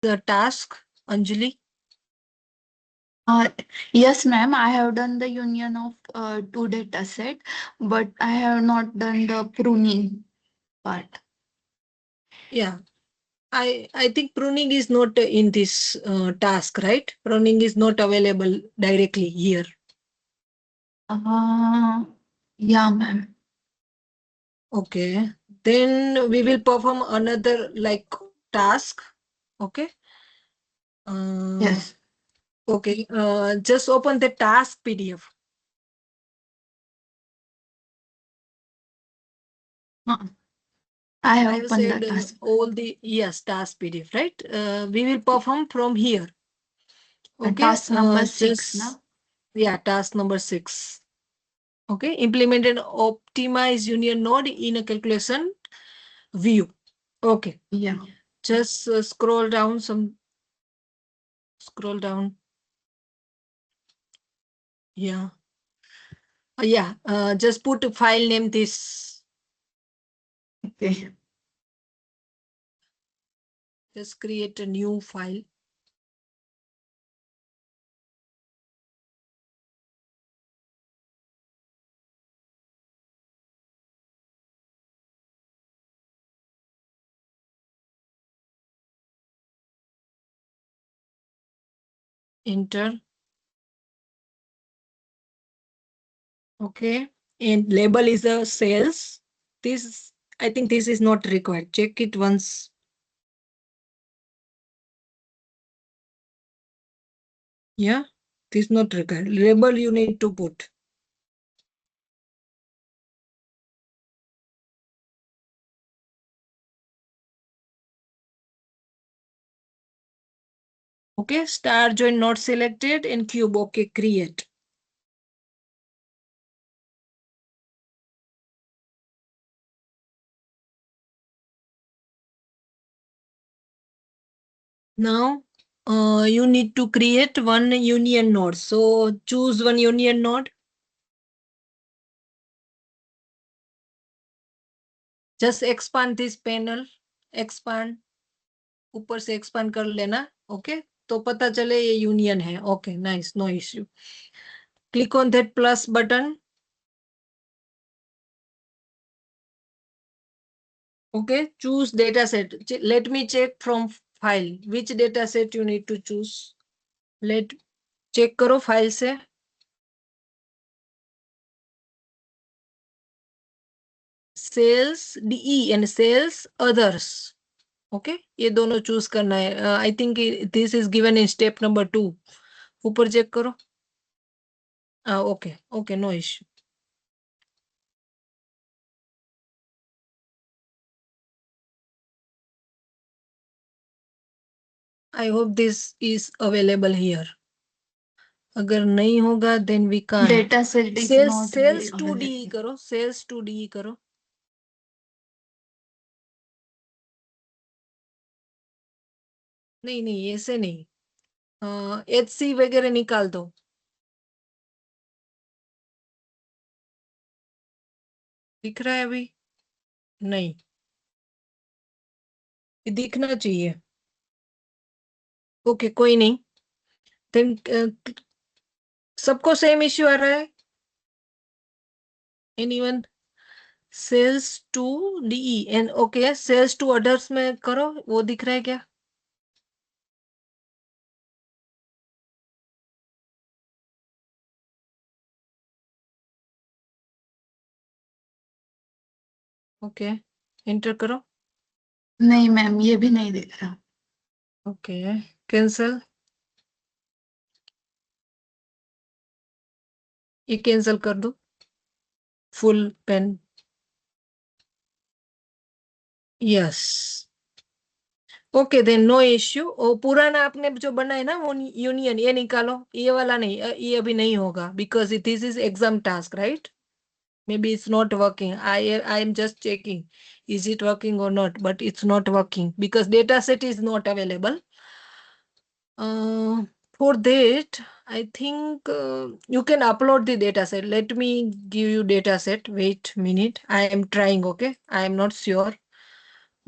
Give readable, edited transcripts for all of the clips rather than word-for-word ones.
the task, Anjali? Yes, ma'am. I have done the union of two data set, but I have not done the pruning part. Yeah, I think pruning is not in this task, right? Pruning is not available directly here. Uh, yeah, ma'am. Okay. Then we will perform another like task. Okay. Uh, Yes. okay. Just open the task PDF. Uh, I have I have opened the said task. all the yes task PDF, right? We will perform from here. Okay. Task number 6 now. Yeah, task number 6. Okay. Implement and optimize union node in a calculation view. Okay. Yeah. Just scroll down some. Scroll down. Yeah. Yeah. Just put a file name this. Okay. Just create a new file. Enter. Okay. And label is a sales. This, I think this is not required. Check it once. Yeah. This is not required. Label you need to put. Okay. Star join not selected in cube. Okay. Create. Now, you need to create one union node. So choose one union node. Just expand this panel. Expand. ऊपर से expand कर लेना. Okay. तो पता चले ये union है. Okay. Nice. No issue. Click on that plus button. Okay. Choose data set. Let me check from file. Which data set you need to choose. Let check करो file से. Sales DE and sales others. Okay ये दोनों choose करना है. I think this is given in step number 2. ऊपर check करो. Okay okay no issue. I hope this is available here. अगर नहीं होगा then we can't. Data set is sales not sales 2 D available. करो. Sales 2 D करो. नहीं नहीं ऐसे नहीं. एच सी वगैरह निकाल दो. दिख रहा है अभी. नहीं ये दिखना चाहिए. ओके कोई नहीं. देन सबको सेम इश्यू आ रहा है. Anyone. Sales to DE and okay sales to orders में करो. वो दिख रहा है क्या. ओके एंटर करो. नहीं मैम, ये भी नहीं दिख रहा. Okay cancel. ये कैंसल कर दो. Full pen. Yes. Okay then no issue. और पुराना आपने जो बनाया ना वो यूनियन ये निकालो. ये वाला नहीं. ये अभी नहीं होगा because this is exam task right. maybe it's not working. I am just checking is it working or not, but it's not working because data set is not available. For that I think you can upload the data set. Let me give you data set. Wait minute, I am trying. Okay, I am not sure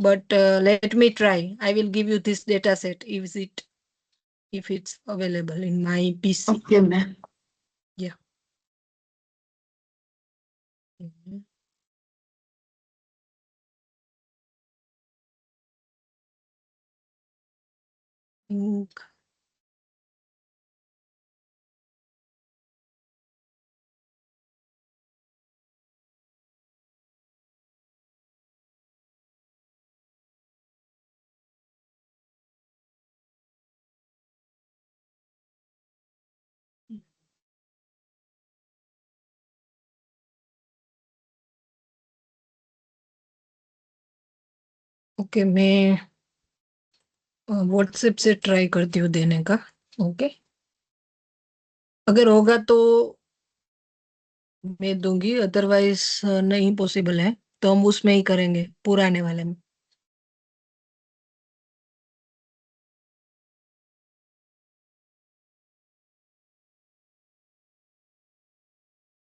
but let me try. I will give you this data set if it's available in my PC. Okay, ma'am. Yeah. Mhm. Mm, okay, मैं WhatsApp से try करती हूँ देने का। Okay, अगर होगा तो मैं दूंगी, अदरवाइज नहीं पॉसिबल है तो हम उसमें ही करेंगे, पुराने वाले में।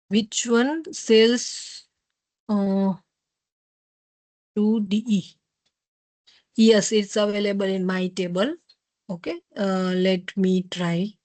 Which one says 2DE? Yes, it's available in my table. Okay, let me try.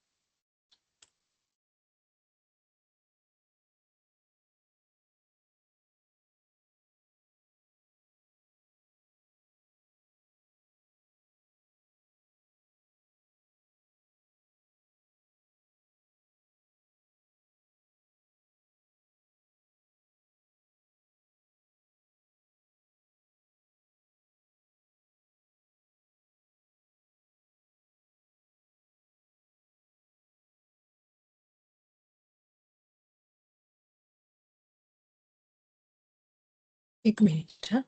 एक मिनट, हाँ।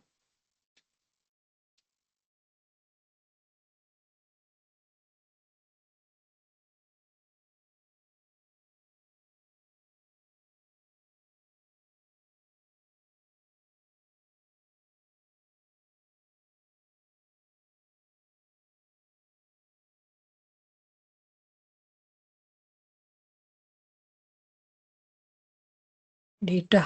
Data,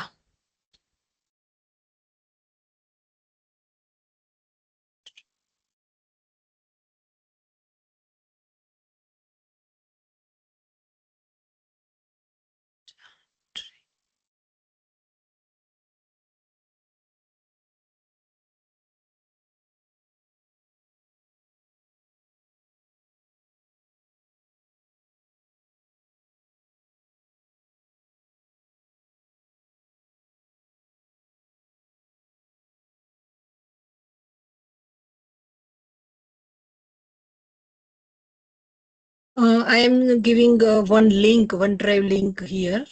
I am giving one link, OneDrive link here.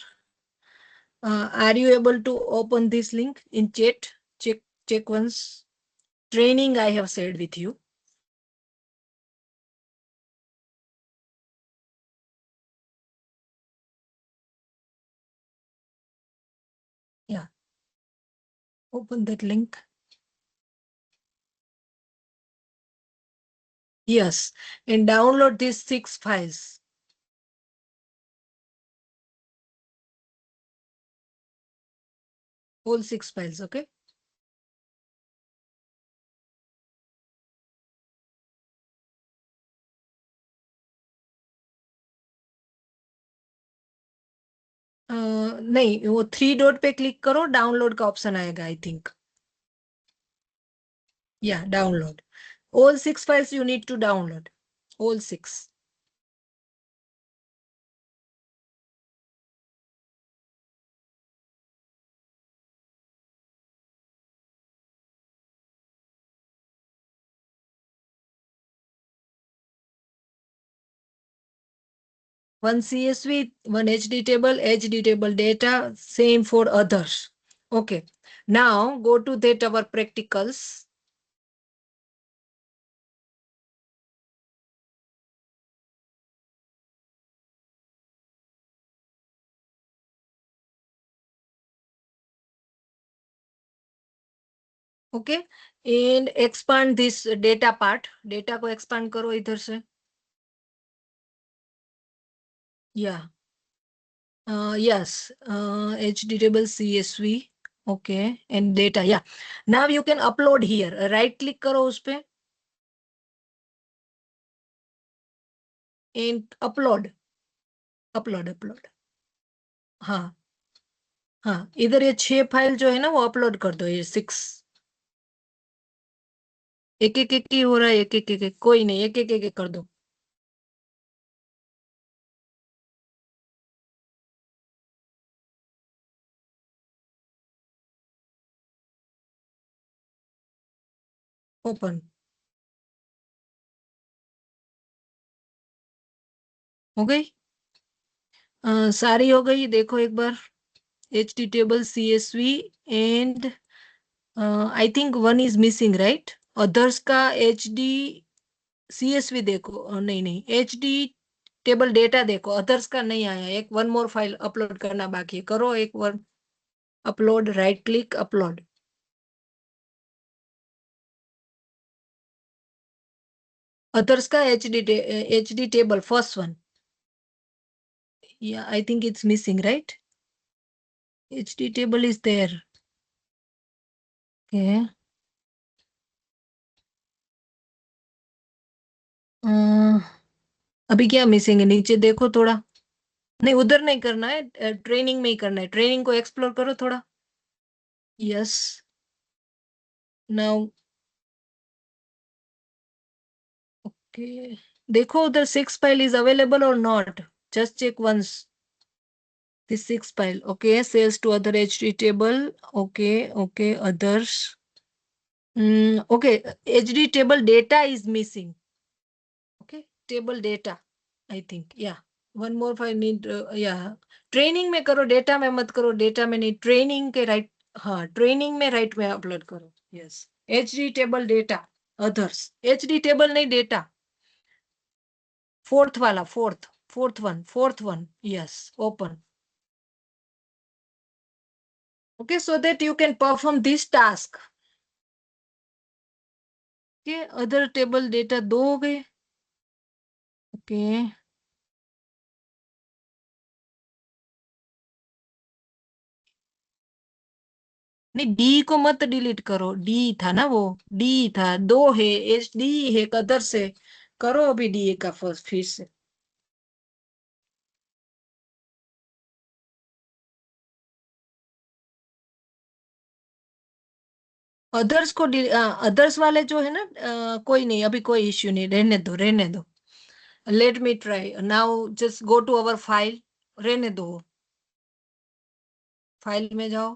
Are you able to open this link in chat? Check once. Training I have shared with you. Yeah, open that link. Yes, and download these 6 files. All 6 files, okay? नहीं, वो 3 dot पे click करो, download का option आएगा, I think. या download all 6 files you need to download, all 6. One CSV, one HD table data, same for others. Okay, now go to that our practicals. Okay, and expand this data part, data को expand करो इधर से। Yeah yes, HD table CSV, okay and data yeah now you can upload here right click करो उस पे and upload upload upload हाँ हाँ इधर ये 6 फाइल जो है ना वो अपलोड कर दो ये 6 एक एक एक ही हो रहा है एक एक एक एक कोई नहीं एक एक एक एक कर दो ओपन हो गई सारी हो गई देखो एक बार H D table CSV and I think one is missing right others का HD CSV देखो नहीं नहीं HD टेबल डेटा देखो अदर्स का नहीं आया एक वन मोर फाइल अपलोड करना बाकी है करो एक one upload right click upload others का HD टेबल फर्स्ट वन या I think it's missing right HD table is there okay अभी क्या मिसिंग है नीचे देखो थोड़ा नहीं उधर नहीं करना है ट्रेनिंग में ही करना है ट्रेनिंग को एक्सप्लोर करो थोड़ा यस नाउ ओके देखो उधर 6 फाइल इज अवेलेबल और not just check once this 6 file okay sales to other HD table okay others okay HD table data is missing okay table data I think yeah one more file need yeah training में करो data में मत करो data में नहीं training के right हाँ training में राइट में अपलोड करो yes HD table data others HD table नहीं डेटा फोर्थ वाला fourth one yes open okay so that you can perform this task okay other table data दो हो गए okay नहीं डी को मत डिलीट करो डी था ना वो डी था दो है HD है कदर से करो अभी डी का फर्स्ट फिर से अदर्स को अदर्स वाले जो है ना कोई नहीं अभी कोई इश्यू नहीं रहने दो let me try now just go to our file रहने दो फाइल में जाओ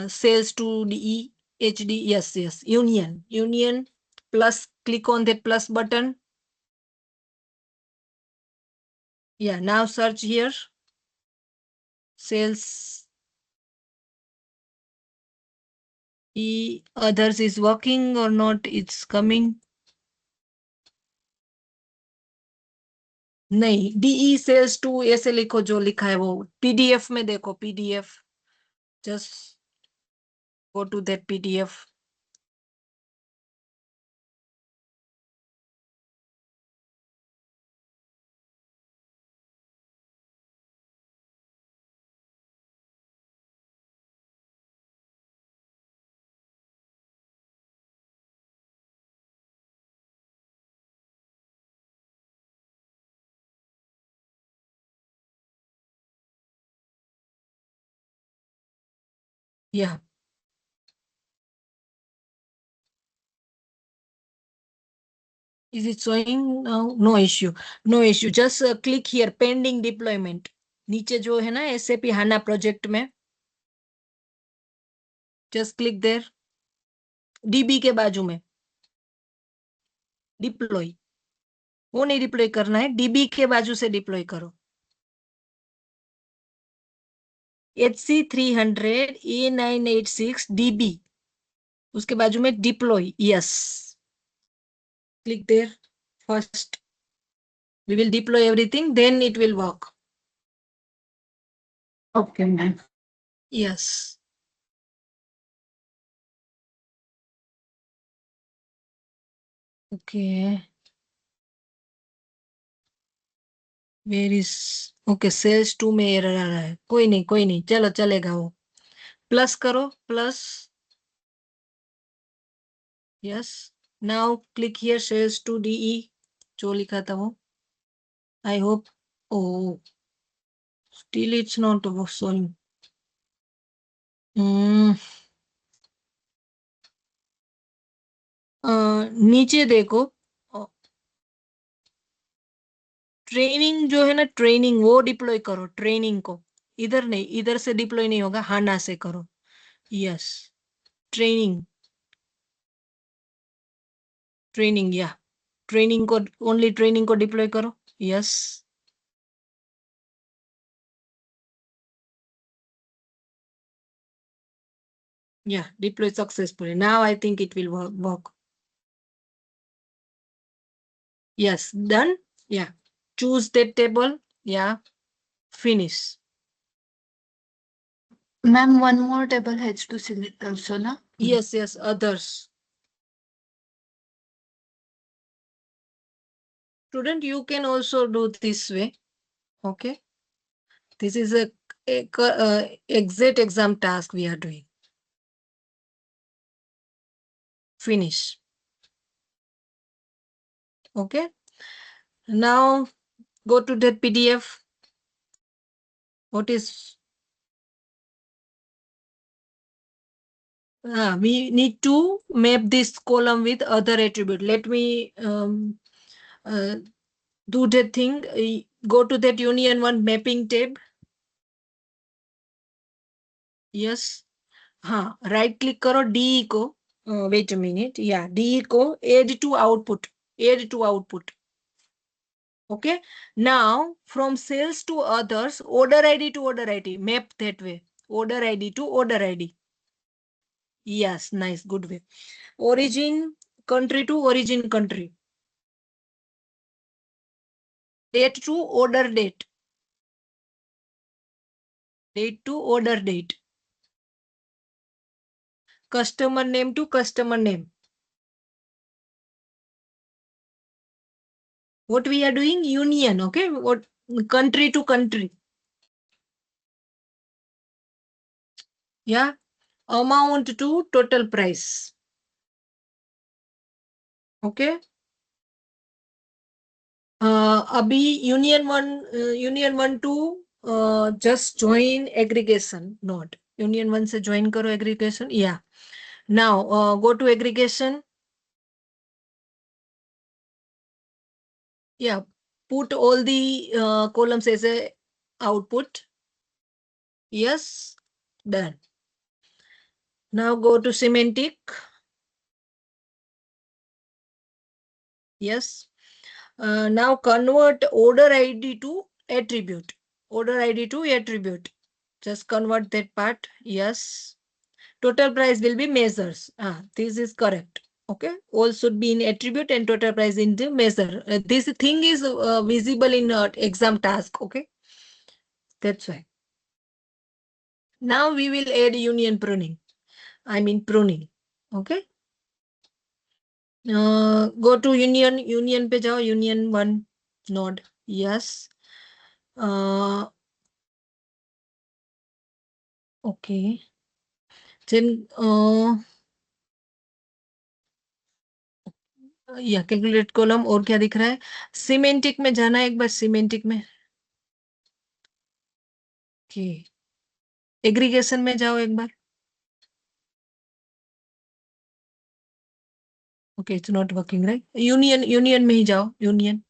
sales to DE HD yes union plus click on that plus button yeah now search here sales E others is working or not it's coming नहीं DE sales to ऐसे लिखो जो लिखा है वो PDF में देखो PDF just go to that PDF yeah is it showing now no issue just click here pending deployment नीचे जो है ना SAP HANA प्रोजेक्ट में जस्ट क्लिक देयर DB के बाजू में डिप्लॉय वो नहीं डिप्लॉय करना है DB के बाजू से डिप्लॉय करो HC300 A986 DB उसके बाजू में deploy yes click there first we will deploy everything then it will work Okay, ma'am. yes okay where is okay sales 2 में एरर आ रहा है कोई नहीं चलो चलेगा वो प्लस करो, plus. Yes. Now click here, shares to DE, जो लिखा था वो. आई होप. Oh, still it's not showing. नीचे देखो, ट्रेनिंग जो है ना, ट्रेनिंग वो डिप्लॉय करो, ट्रेनिंग को. इधर नहीं, इधर से डिप्लॉय नहीं होगा, हाना से करो. यस. ट्रेनिंग, ट्रेनिंग, या ट्रेनिंग को, ओनली ट्रेनिंग को डिप्लॉय करो. Yes. Yeah, deploy successfully. Now I think it will work. Yes, done. Yeah. Choose that table. Yeah. Finish. Ma'am, one more table has to select also, na? Yes, yes, others. Student, you can also do this way. Okay. This is a exact exam task we are doing. Finish. Okay. Now go to that PDF. What is, we need to map this column with other attribute. Let me do that thing. Go to that union one mapping tab. Yes. हाँ, right click करो, DE को. Wait a minute. या DE को add to output, add to output. Okay. Now from sales to others, order ID to order ID, map that way. Order ID to order ID. Yes, nice, good way. Origin country to origin country. Date to order date. Date to order date. Customer name to customer name. What we are doing? Union, okay? What country to country. Yeah. Amount to total price. Okay. अभी union one two just join aggregation note. Union one से join करो aggregation. या now go to aggregation. या put all the columns as a output. Yes, done. Now go to semantic. Yes. Now convert order ID to attribute. Order ID to attribute. Just convert that part. Yes. Total price will be measures. This is correct. Okay. All should be in attribute and total price in the measure. This thing is visible in exam task. Okay. That's why. Now we will add union pruning. I mean pruning. Okay. Go to union पे जाओ, union one node. Yes. Okay. Then या calculate column. और क्या दिख रहा है? Semantic में जाना है एक बार, सीमेंटिक में. ओके. एग्रीगेशन में जाओ एक बार. Okay, it's not working right. Union में ही जाओ, union.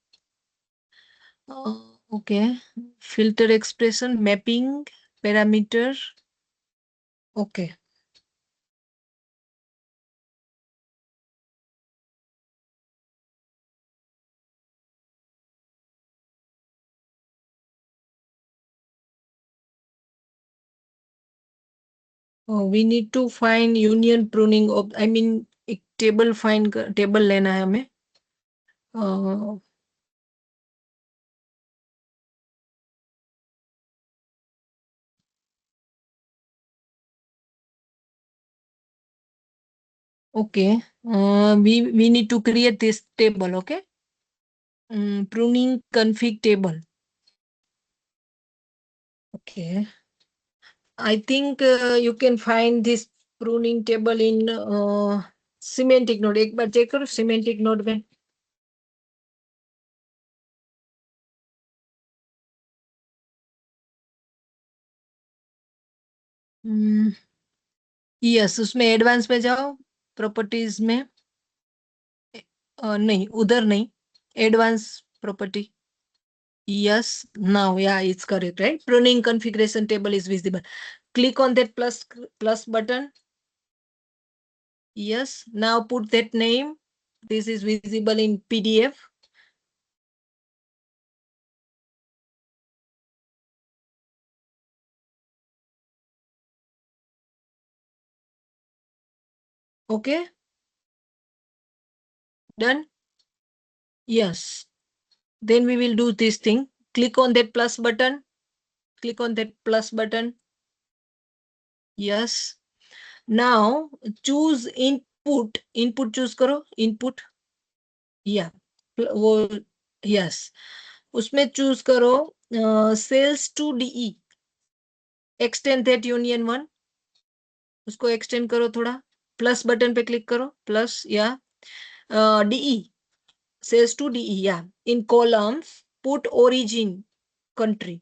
Okay. Filter expression, mapping, parameter. Okay. We need to find union pruning of, I mean एक टेबल फाइंड, टेबल लेना है हमें. Okay. We need to create this table. Okay. pruning config table. Okay. I think you can find this pruning table in semantic node. एक बार check करो semantic node में. Yes, उसमें advance में जाओ, properties में. नहीं, उधर नहीं, advance property. Yes, now, yeah, it's correct, right? Pruning configuration table is visible. Click on that plus button. Yes, now put that name. This is visible in PDF. Okay, done? Yes. Then we will do this thing. Click on that plus button. Click on that plus button. Yes. Now choose input. Input choose करो. Input. Yeah. वो yes. उसमें choose करो sales to DE. Extend that union one. उसको extend करो थोड़ा. Plus button पे click करो. Plus या DE. Sales to DE. Yeah. In columns, put origin country.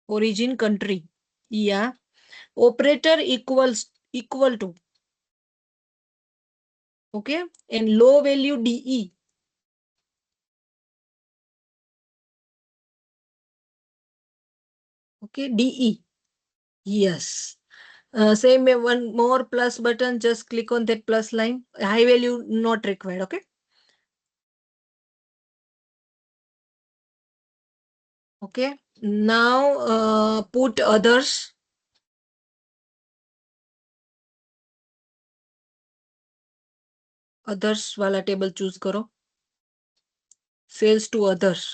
Origin country. Yeah. Operator equal to. Okay. And low value DE. Okay. DE. Yes. Same way, one more plus button. Just click on that plus line. High value not required. Okay. Okay. Now put others. Others वाला table choose करो. Sales to others.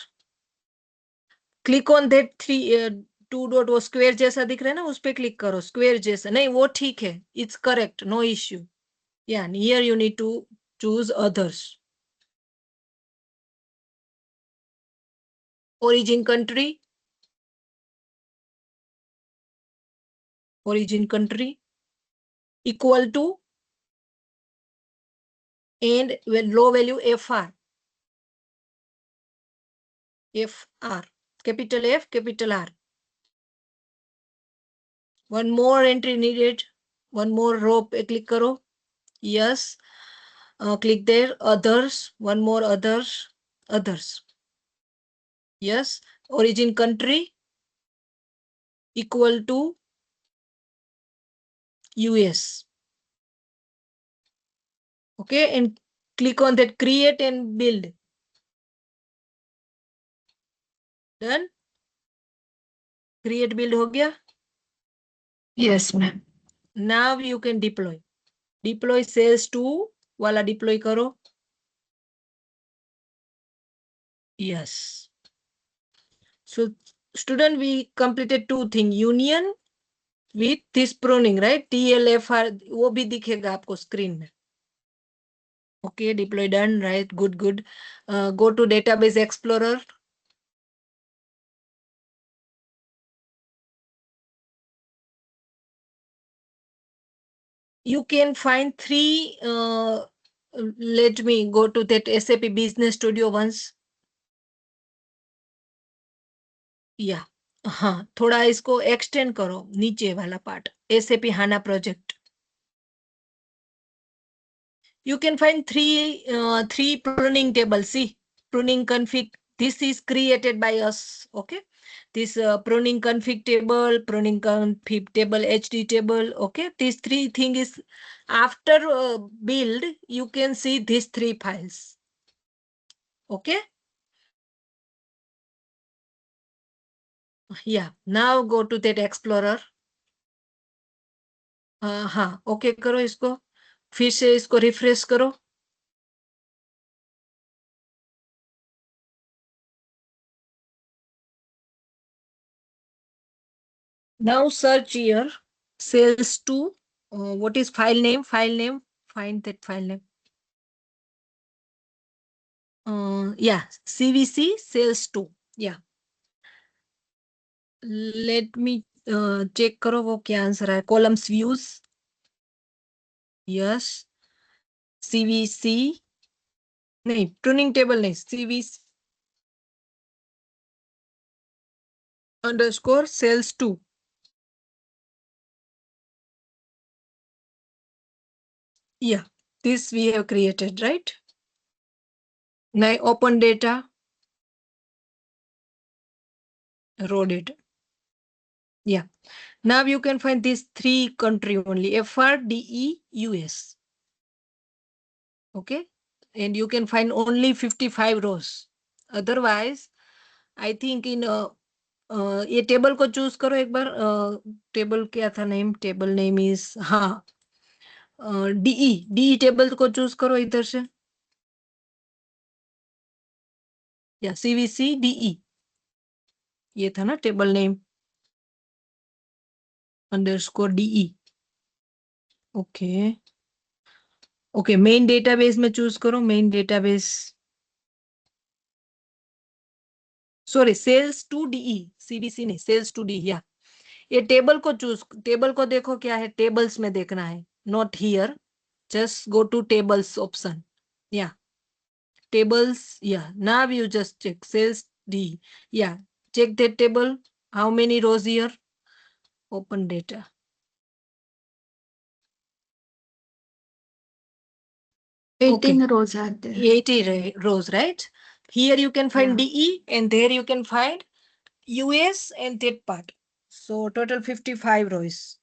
Click on that three two dot, वो square जैसा दिख रहा है ना, उस पे क्लिक करो. स्क्वायर जैसा नहीं, वो ठीक है. It's correct, no issue. Yeah here you need to choose others. origin country. Origin country equal to and when low value FR. FR. Capital F, capital R. One more entry needed. One more row पे click करो. Yes. Click there. Others. One more others. Others. Yes. Origin country equal to US. Okay. And click on that create and build. Done. Create build हो गया. Yes, ma'am. Now you can deploy. Deploy sales to वाला deploy करो. Yes. So student, we completed two things. Union with this pruning, right? TLFR वो भी दिखेगा आपको screen में. Okay, deploy done, right? Good, good. Go to Database Explorer. You can find three. Let me go to that SAP Business Studio once. Yeah. हाँ, थोड़ा इसको extend करो नीचे वाला part. SAP HANA project. You can find three pruning tables. See, pruning config. This is created by us. Okay. This pruning config table, pruning config table, HD table. Okay. These three things is after build. You can see these three files. Okay. Yeah. Now go to that Explorer. हाँ. Okay करो इसको. फिर से इसको refresh करो. Now search here. Sales to. What is file name? File name. Find that file name. Yeah, CVC sales 2. Yeah. Let me check करो वो क्या आंसर है. Columns views. यस. सीवीसी नहीं, ट्यूनिंग टेबल नहीं, CVC underscore sales 2. Yeah, this we have created, right? Now open data, raw data. Yeah. Now you can find these three country only, FRDE, US. Okay. And you can find only 55 rows. Otherwise, I think in ये table को choose करो एक बार. Table क्या था name? Table name is, हाँ, DE. DE table को choose करो इधर से. या सीवीसी डीई, ये था ना table name, underscore DE. Okay. Okay, main database में चूज करो. Main database, sorry, sales to DE, CBC नहीं, सेल्स टू डी. या ये टेबल को चूज, टेबल को देखो क्या है, टेबल्स में देखना है, not here. Just go to tables option. या tables. Yeah, now you just check sales D. Yeah, check that table. How many rows here? Open data. 18 Okay, rows are there. 80 rows, right? Here you can find Yeah. DE and there you can find US and that part. So total 55 rows,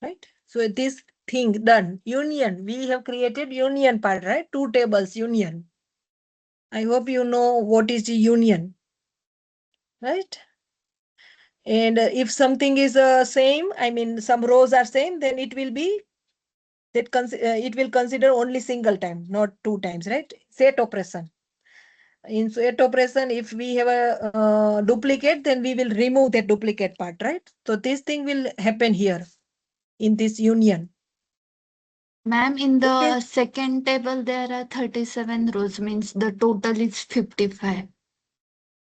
right? So this thing done. Union, we have created union part, right? Two tables, union. I hope you know what is the union, right? And if something is same, I mean some rows are same, then it will be that it will consider only single time, not two times, right? Set operation. In set operation, if we have a duplicate, then we will remove that duplicate part, right? So this thing will happen here in this union. Ma'am, in the Okay. second table, there are 37 rows, means the total is 55.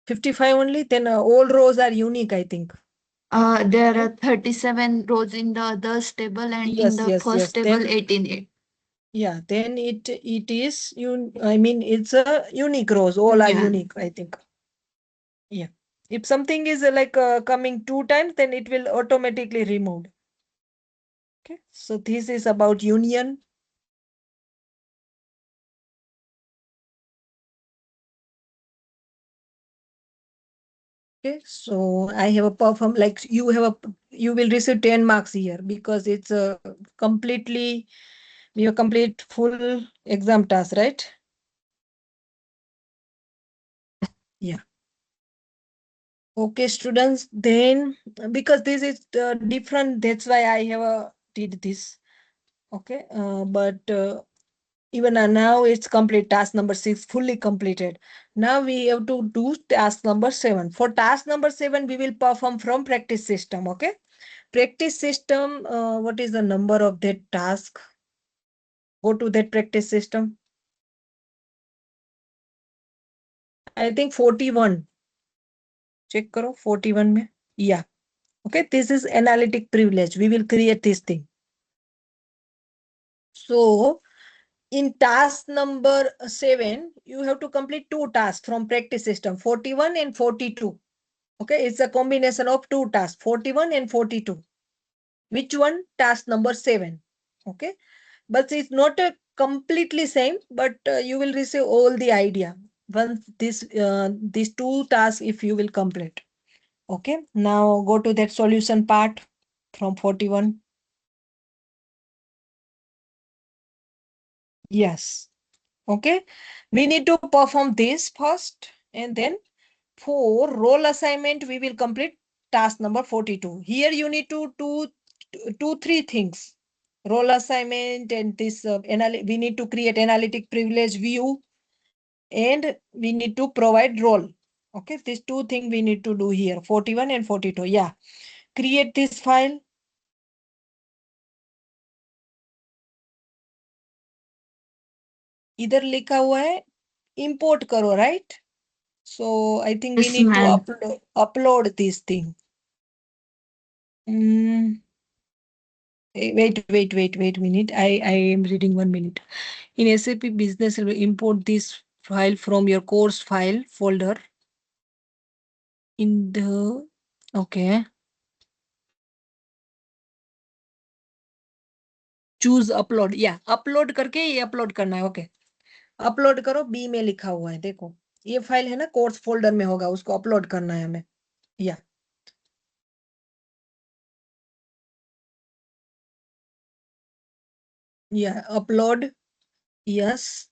55 only, then all rows are unique, I think. There Right? are 37 rows in the others table and in Yes, the yes, first yes. table Then 18. yeah, then it is I mean it's a unique rows. All are Yeah. unique, I think. Yeah. If something is like coming two times, then it will automatically removed. Okay. So this is about union. Okay. So I have a perform like you have a, you will receive 10 marks here because it's a completely, we have complete full exam task, right? Yeah. Okay, students, then because this is different, that's why I have did this. Okay, but even now it's complete. Task number 6 fully completed. Now we have to do task number 7. For task number 7, we will perform from practice system. Okay, practice system. What is the number of that task? Go to that practice system. I think 41. Check karo 41 में. Yeah. Okay, this is analytic privilege. We will create this thing. So in task number 7, you have to complete two tasks from practice system, 41 and 42. Okay, it's a combination of two tasks, 41 and 42. Which one? Task number 7. Okay, but it's not a completely same, but you will receive all the idea once these two tasks if you will complete. Okay, now go to that solution part from 41. Yes. Okay, we need to perform this first, and then for role assignment we will complete task number 42. Here you need to do three things: role assignment and this we need to create analytic privilege view, and we need to provide role. Okay, these two things we need to do here, 41 and 42. Yeah, create this file. इधर लिखा हुआ है import करो, right? So I think we Yes, need to ma'am. upload this thing. Wait minute. I am reading 1 minute. In SAP Business, import this file from your course file folder in the, okay. Choose upload, या upload करके ये upload करना है, okay. Upload करो, B में लिखा हुआ है, देखो ये फाइल है ना, कोर्स फोल्डर में होगा, उसको अपलोड करना है हमें। या upload, yes,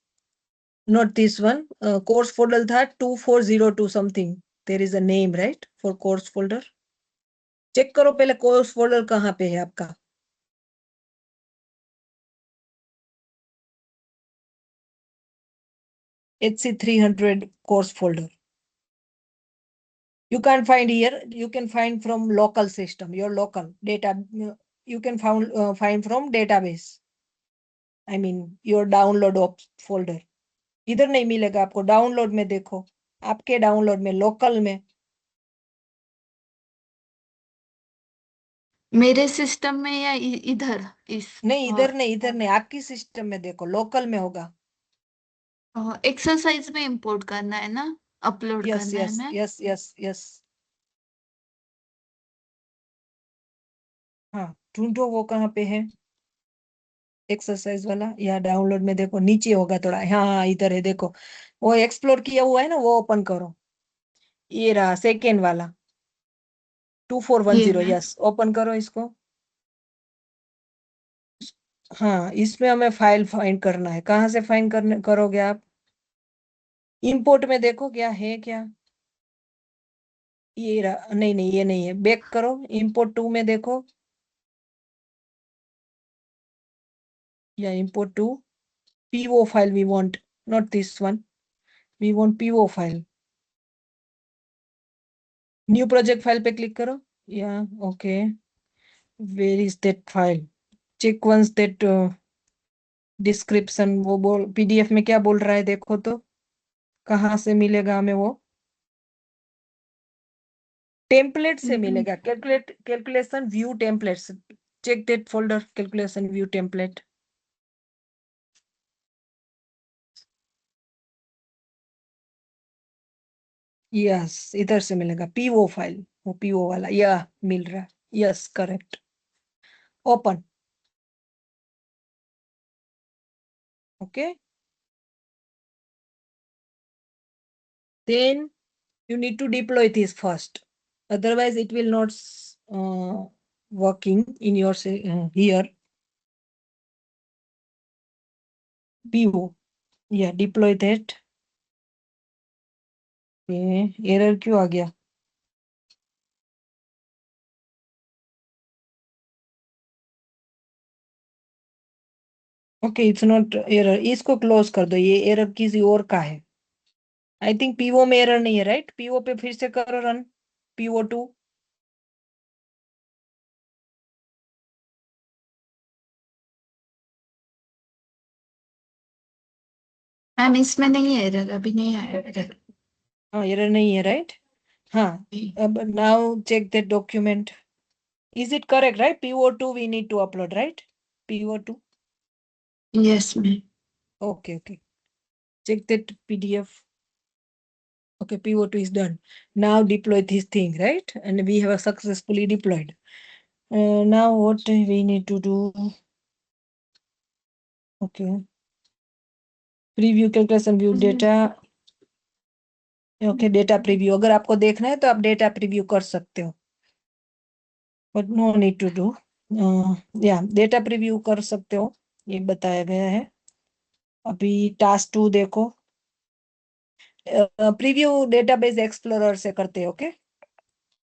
not this one, course folder था 2402 something, there is a name right for course folder. Check करो पहले कोर्स फोल्डर कहाँ पे है आपका। HC300 course folder. You can't find here. You can find from local system, your local data. You can find from database. I mean your download of folder. इधर नहीं मिलेगा आपको, डाउनलोड में देखो, आपके डाउनलोड में, लोकल में। मेरे सिस्टम में या इधर इस नहीं इधर नहीं, इधर नहीं, आपकी सिस्टम में देखो, लोकल में होगा। एक्सरसाइज में इंपोर्ट करना है ना, अपलोड यस करना है यस ना। यस यस यस, हाँ ढूंढो वो कहाँ पे है एक्सरसाइज वाला, या डाउनलोड में देखो नीचे होगा थोड़ा, हाँ हाँ इधर है देखो, वो एक्सप्लोर किया हुआ है ना, वो ओपन करो, ये रहा सेकेंड वाला, टू फोर वन ये जीरो है। यस, ओपन करो इसको। हाँ इसमें हमें फाइल फाइंड करना है, कहाँ से फाइंड करने करोगे आप, इंपोर्ट में देखो क्या है क्या, ये रहा, नहीं नहीं ये नहीं है, बैक करो, इंपोर्ट टू में देखो, yeah import to, PO file we want, not this one, we want PO file. New project file पे क्लिक करो, yeah okay, where is that file, check once that description, वो बोल PDF में क्या बोल रहा है देखो तो, कहाँ से मिलेगा हमें वो, टेम्पलेट से मिलेगा, calculation view templates, check that folder, calculation view template. Yes इधर से मिलेगा पीओ फाइल, वो पीओ वाला, यह मिल रहा है, yes correct, open, okay, then you need to deploy this first, otherwise it will not working in your here, PO, yeah deploy that, error क्यों आ गया, ओके इट्स नॉट एरर, इसको close कर दो, ये एरर किसी और का है, आई थिंक पीओ में एरर नहीं है राइट, पीओ पे फिर से करो रन, PO2, मैम इसमें नहीं है एरर, अभी नहीं आया एरर। हाँ एरर नहीं है राइट, हाँ, अब now check the document, is it correct right, PO2 we need to upload right, PO2, yes ma'am. okay okay, check that PDF, okay PO2 is done, now deploy this thing right, and we have successfully deployed. Now what we need to do, okay, preview calculation view data, okay data preview, अगर आपको देखना है तो आप data preview कर सकते हो, but no need to do, या डेटा प्रीव्यू कर सकते हो, ये बताया गया है। अभी टास्क 2 देखो, प्रीव्यू डेटाबेस एक्सप्लोरर से करते हैं, okay,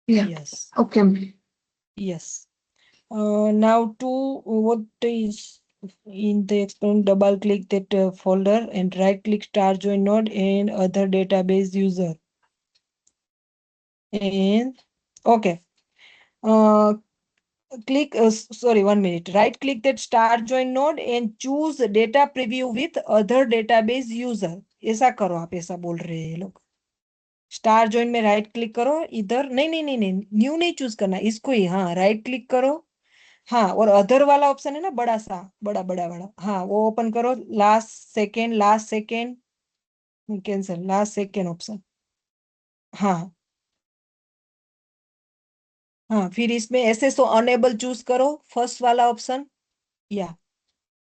yes okay ma'am. Yes, now to what is in the experiment, double click that folder and right click star join node and other database user, and okay, uh, click sorry 1 minute, right click that star join node and choose data preview with other database user, ऐसा करो आप, ऐसा बोल रहे हैं ये लोग, star join में राइट क्लिक करो, इधर नहीं नहीं नहीं नहीं, न्यू नहीं चूज करना, इसको ही, हाँ राइट क्लिक करो। हाँ, और अदर वाला ऑप्शन है ना, बड़ा सा, बड़ा बड़ा बड़ा, हाँ वो ओपन करो, last second, cancel, last second option. हाँ हाँ, फिर इसमें एसएसओ अनेबल चूज करो, फर्स्ट वाला ऑप्शन। या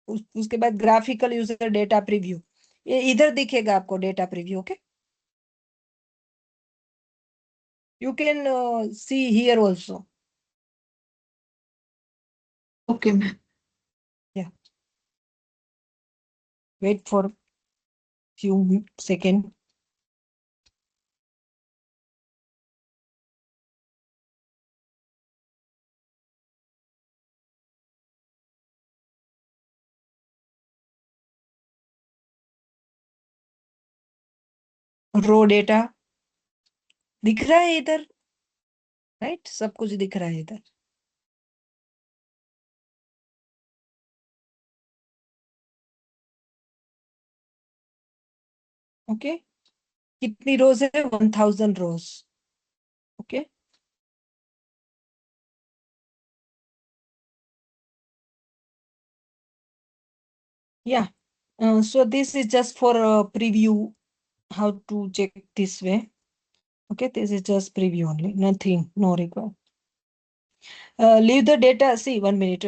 उसके बाद ग्राफिकल यूजर डेटा प्रीव्यू, ये इधर दिखेगा आपको data preview. Okay, you can see here also. Okay, ma'am. Yeah wait for few second. Raw data दिख रहा है इधर, राइट, सब कुछ दिख रहा है इधर। ओके, कितनी रोज है, 1000 रोज। ओके, या so this is just for a preview how to check this way. Okay, this is just preview only, nothing, no require. Leave the data, see 1 minute,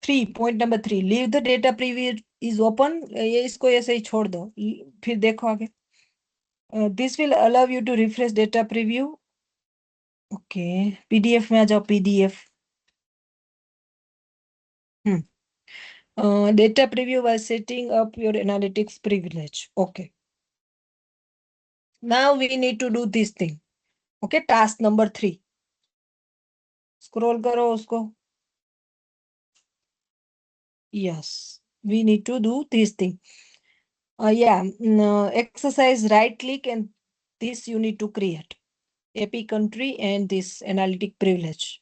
3, point number 3, leave the data preview is open, ये इसको ऐसे ही छोड़ दो, फिर देखो आगे। This will allow you to refresh data preview. Okay, PDF में आ जाओ, PDF. Data preview by setting up your analytics privilege. Okay, now we need to do this thing. Okay, task number 3, scroll करो उसको। Yes, we need to do this thing. Yeah, exercise, right click, and this you need to create AP country and this analytic privilege.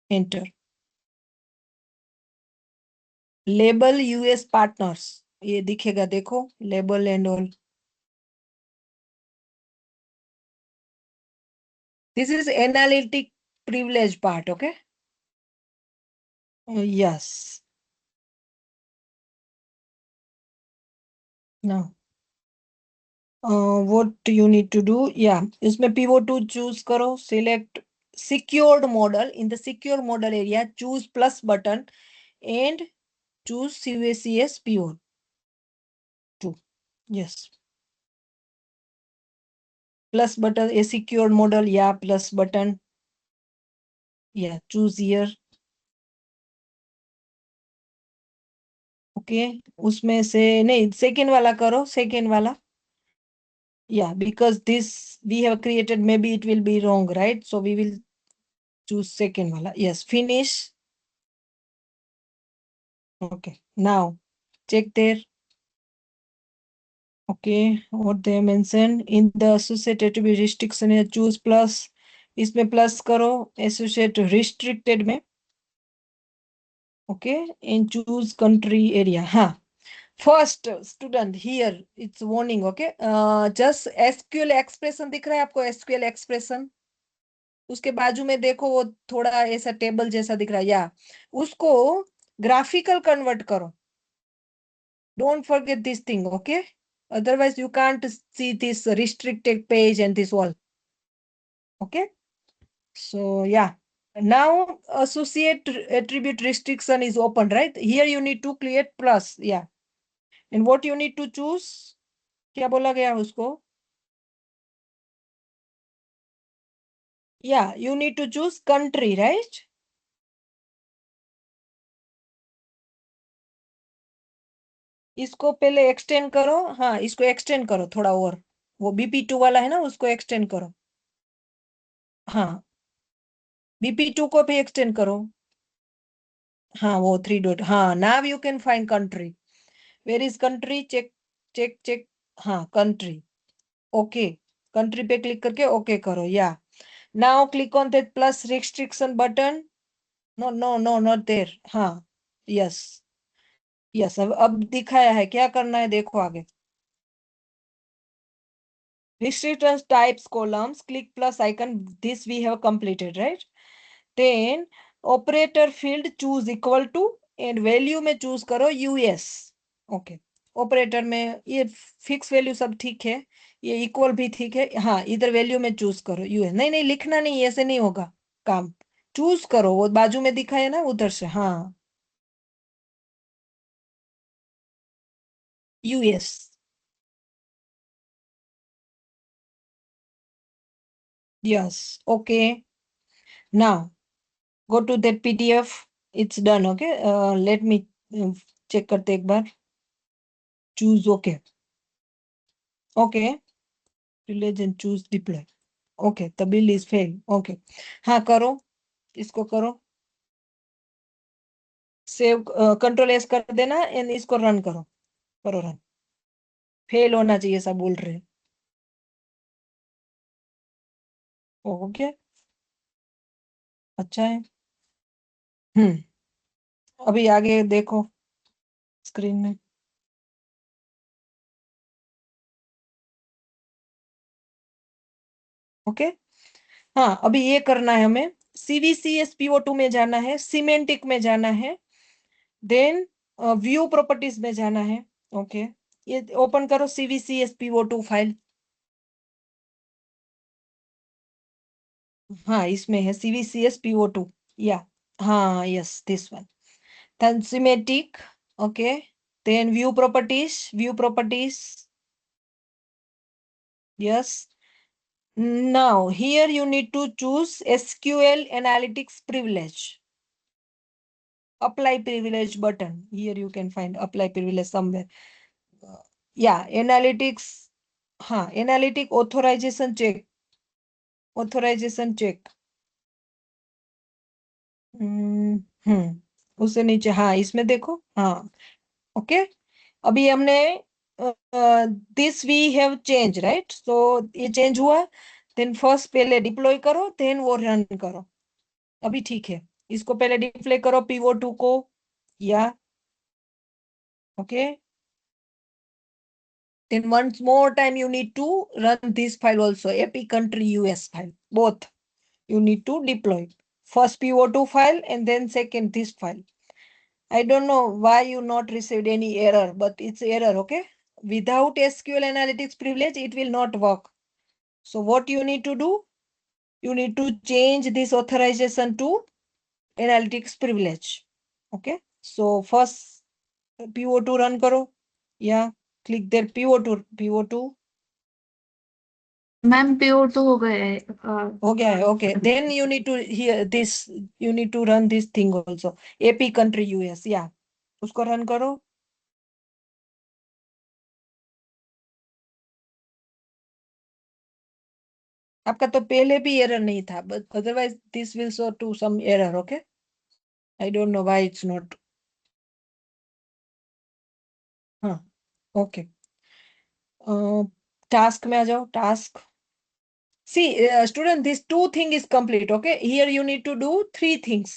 Enter. Label US partners, ये दिखेगा, देखो label and all. This is analytic privilege part. Okay. Yes. Now, what you need to do? Yeah, इसमें pivot2 choose करो, select secured model. In the secure model area, choose plus button and choose CACS pivot2. Yes. Plus button, a secured model, yeah, plus button. Yeah, choose here. Okay, उसमें से नहीं, second वाला करो, second वाला. Yeah, because this we have created, maybe it will be wrong, right? So we will choose second wala. Yes, finish. Okay, now check there. Okay, what they mentioned in the associate attribute restriction है, choose plus, इसमें plus करो, associate restricted में. Okay, and choose country area. हाँ, first student here it's warning. Okay, just SQL expression दिख रहा है आपको, SQL expression, उसके बाजू में देखो वो थोड़ा ऐसा टेबल जैसा दिख रहा है, या उसको ग्राफिकल कन्वर्ट करो। Don't forget this thing, okay, otherwise you can't see this restricted page and this all. Okay, so yeah, now associate attribute restriction is open, right? Here you need to create plus, yeah, and what you need to choose, क्या बोला गया उसको, yeah, you need to choose country, right? इसको पहले extend करो, हाँ इसको extend करो थोड़ा और, वो BP2 वाला है ना, उसको एक्सटेंड करो। हाँ, BP2 को भी एक्सटेंड करो। हाँ, वो 3 डॉट, हाँ, now you can find country, where is country, check check check. हाँ, कंट्री, ओके, कंट्री पे क्लिक करके ओके करो, yeah now click on that plus restriction button. No no no, not there, हाँ, yes, yes, अब दिखाया है, क्या करना है देखो आगे। restrictions types columns, click plus icon, this we have completed, right? Then operator field choose equal to and value में choose करो यूएस। ओके, ऑपरेटर में ये फिक्स वैल्यू सब ठीक है, ये इक्वल भी ठीक है, हाँ इधर वैल्यू में चूज करो यूएस। नहीं नहीं, लिखना नहीं, ऐसे नहीं होगा काम। चूज करो, वो बाजू में दिखा है ना उधर से, हाँ US. Yes, okay, now go to that PDF. It's done. Okay. Let me check करते एक बार। Choose. Okay. Okay. Village and choose deploy. Okay. The bill is failed. Okay. हाँ करो, इसको करो सेव, कंट्रोल एस कर देना एंड इसको run करो। करो रन। फेल होना चाहिए सब बोल रहे हैं। हो गया, अच्छा है। हम्म, अभी आगे देखो स्क्रीन में। ओके, हाँ अभी ये करना है हमें, CVCS PO2 में जाना है, सीमेंटिक में जाना है, देन व्यू प्रॉपर्टीज में जाना है। ओके, ये ओपन करो CVCS PO2 फाइल। हाँ इसमें है CVCS PO2, या हाँ yes this one. Then semantic, okay, then view properties, yes. Now here you need to choose SQL Analytics privilege. Apply privilege button. Here you can find apply privilege somewhere. Yeah, analytics. हाँ, analytic authorization check. Authorization check. उससे नीचे, हाँ इसमें देखो, हाँ okay. अभी हमने this we have change, right? So ये चेंज हुआ, देन फर्स्ट पहले डिप्लॉय करो, देन वो रन करो। अभी ठीक है, इसको पहले डिप्लॉय करो PO2 को, या okay, then once more time you need to run this file also, ap country US file, both you need to deploy, first PO2 file and then second this file. I don't know why you not received any error, but it's error, okay? Without SQL Analytics privilege, it will not work. So what you need to do? You need to change this authorization to Analytics privilege. Okay. So first PO2 run karo. Yeah. Click there PO2, PO2. Ma'am pure तो हो गए है। हो गया है, okay. Then you need to here this, you need to run this thing also. AP country US, yeah. उसको run करो। आपका तो पहले भी एरर नहीं था, but otherwise this will show to some error, okay? I don't know why it's not. हाँ okay, task में आ जाओ, task. See, student, this two thing is complete, okay? Here you need to do three things.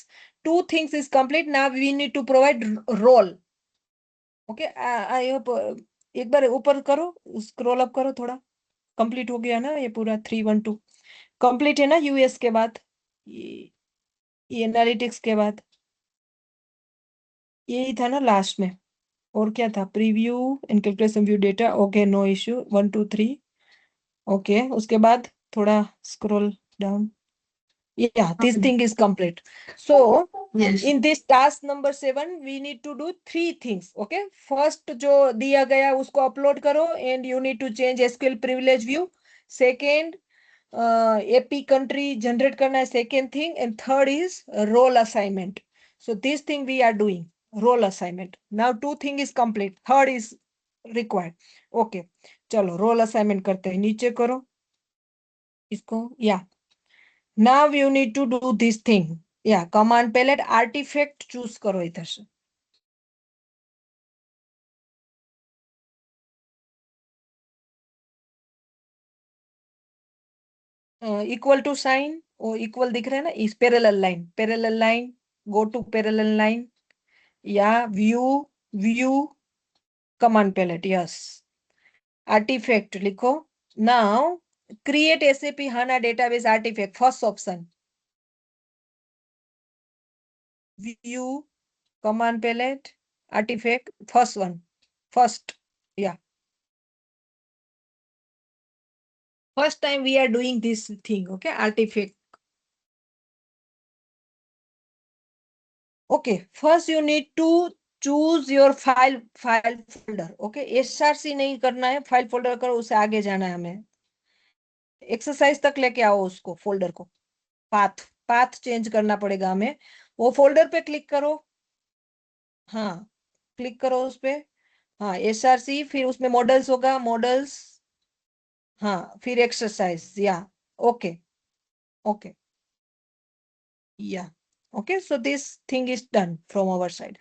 Two things is complete. Now we need to provide role. Okay, I hope एक बार ऊपर करो, scroll up करो थोड़ा। Complete हो गया ना ये पूरा 312? कंप्लीट है ना यूएस के बाद, ये एनालिटिक्स के बाद यही था ना लास्ट में? और क्या था? Preview and calculation view data, okay no issue, 1 2 3। Okay, उसके बाद थोड़ा scroll down. Yeah, this thing is complete. So yes in this task number 7 we need to do three things, okay? First जो दिया गया उसको अपलोड करो and you need to change SQL privilege view. Second, AP country generate करना है, second thing, and third is role assignment. So this thing we are doing, role assignment. Now two thing is complete, third is required. Okay, चलो role assignment करते हैं, नीचे करो इसको, या now you need to do this thing. Yeah, command palette artifact choose करो इधर से। इक्वल टू साइन, वो इक्वल दिख रहा है ना, इस parallel line, parallel line, go to parallel line, या view, view command palette, yes. Artifact लिखो। Now create SAP HANA database artifact, first option. View command palette artifact, first one, first, yeah, first time we are doing this thing, okay, artifact. Okay, first you need to choose your file folder, okay, src नहीं करना है, file folder करो, उससे आगे जाना है हमें। Exercise तक लेके आओ उसको, फोल्डर को। पाथ पाथ चेंज करना पड़ेगा हमें। वो फोल्डर पे क्लिक करो। हाँ, क्लिक करो उस पे। हाँ, एसआरसी, फिर उसमें मॉडल्स होगा, मॉडल्स। हाँ, फिर एक्सरसाइज, या। ओके, ओके, या। Okay, so this thing is done from our side.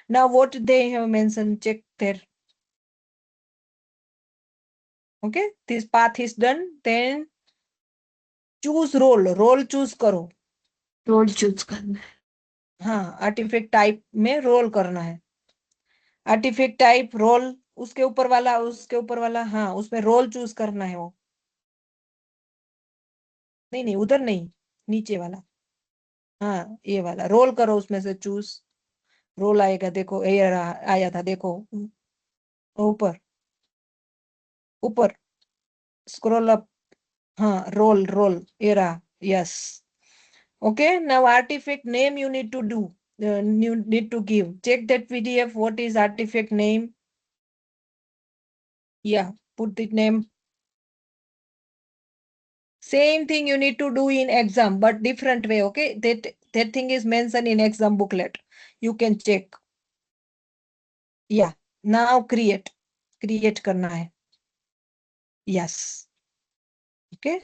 Now what they have mentioned, check there. Okay, this path is done. Then choose role choose करो। Role choose करना है। हाँ, artefact type में role करना है। Artefact type role, उसके ऊपर वाला, हाँ, उसमें रोल चूज करना है वो। नहीं नहीं, उधर नहीं, नीचे वाला। हाँ, ये वाला रोल करो, उसमें से चूज रोल आएगा, देखो ये आया था, देखो ऊपर, ऊपर स्क्रॉल अप। हाँ, रोल रोल एरा, yes. Okay, now artifact name you need to do. You need to give. Check that PDF. What is artifact name? Yeah, put the name. Same thing you need to do in exam, but different way. Okay, that thing is mentioned in exam booklet. You can check. Yeah. Now create. Create करना है. Yes. Okay.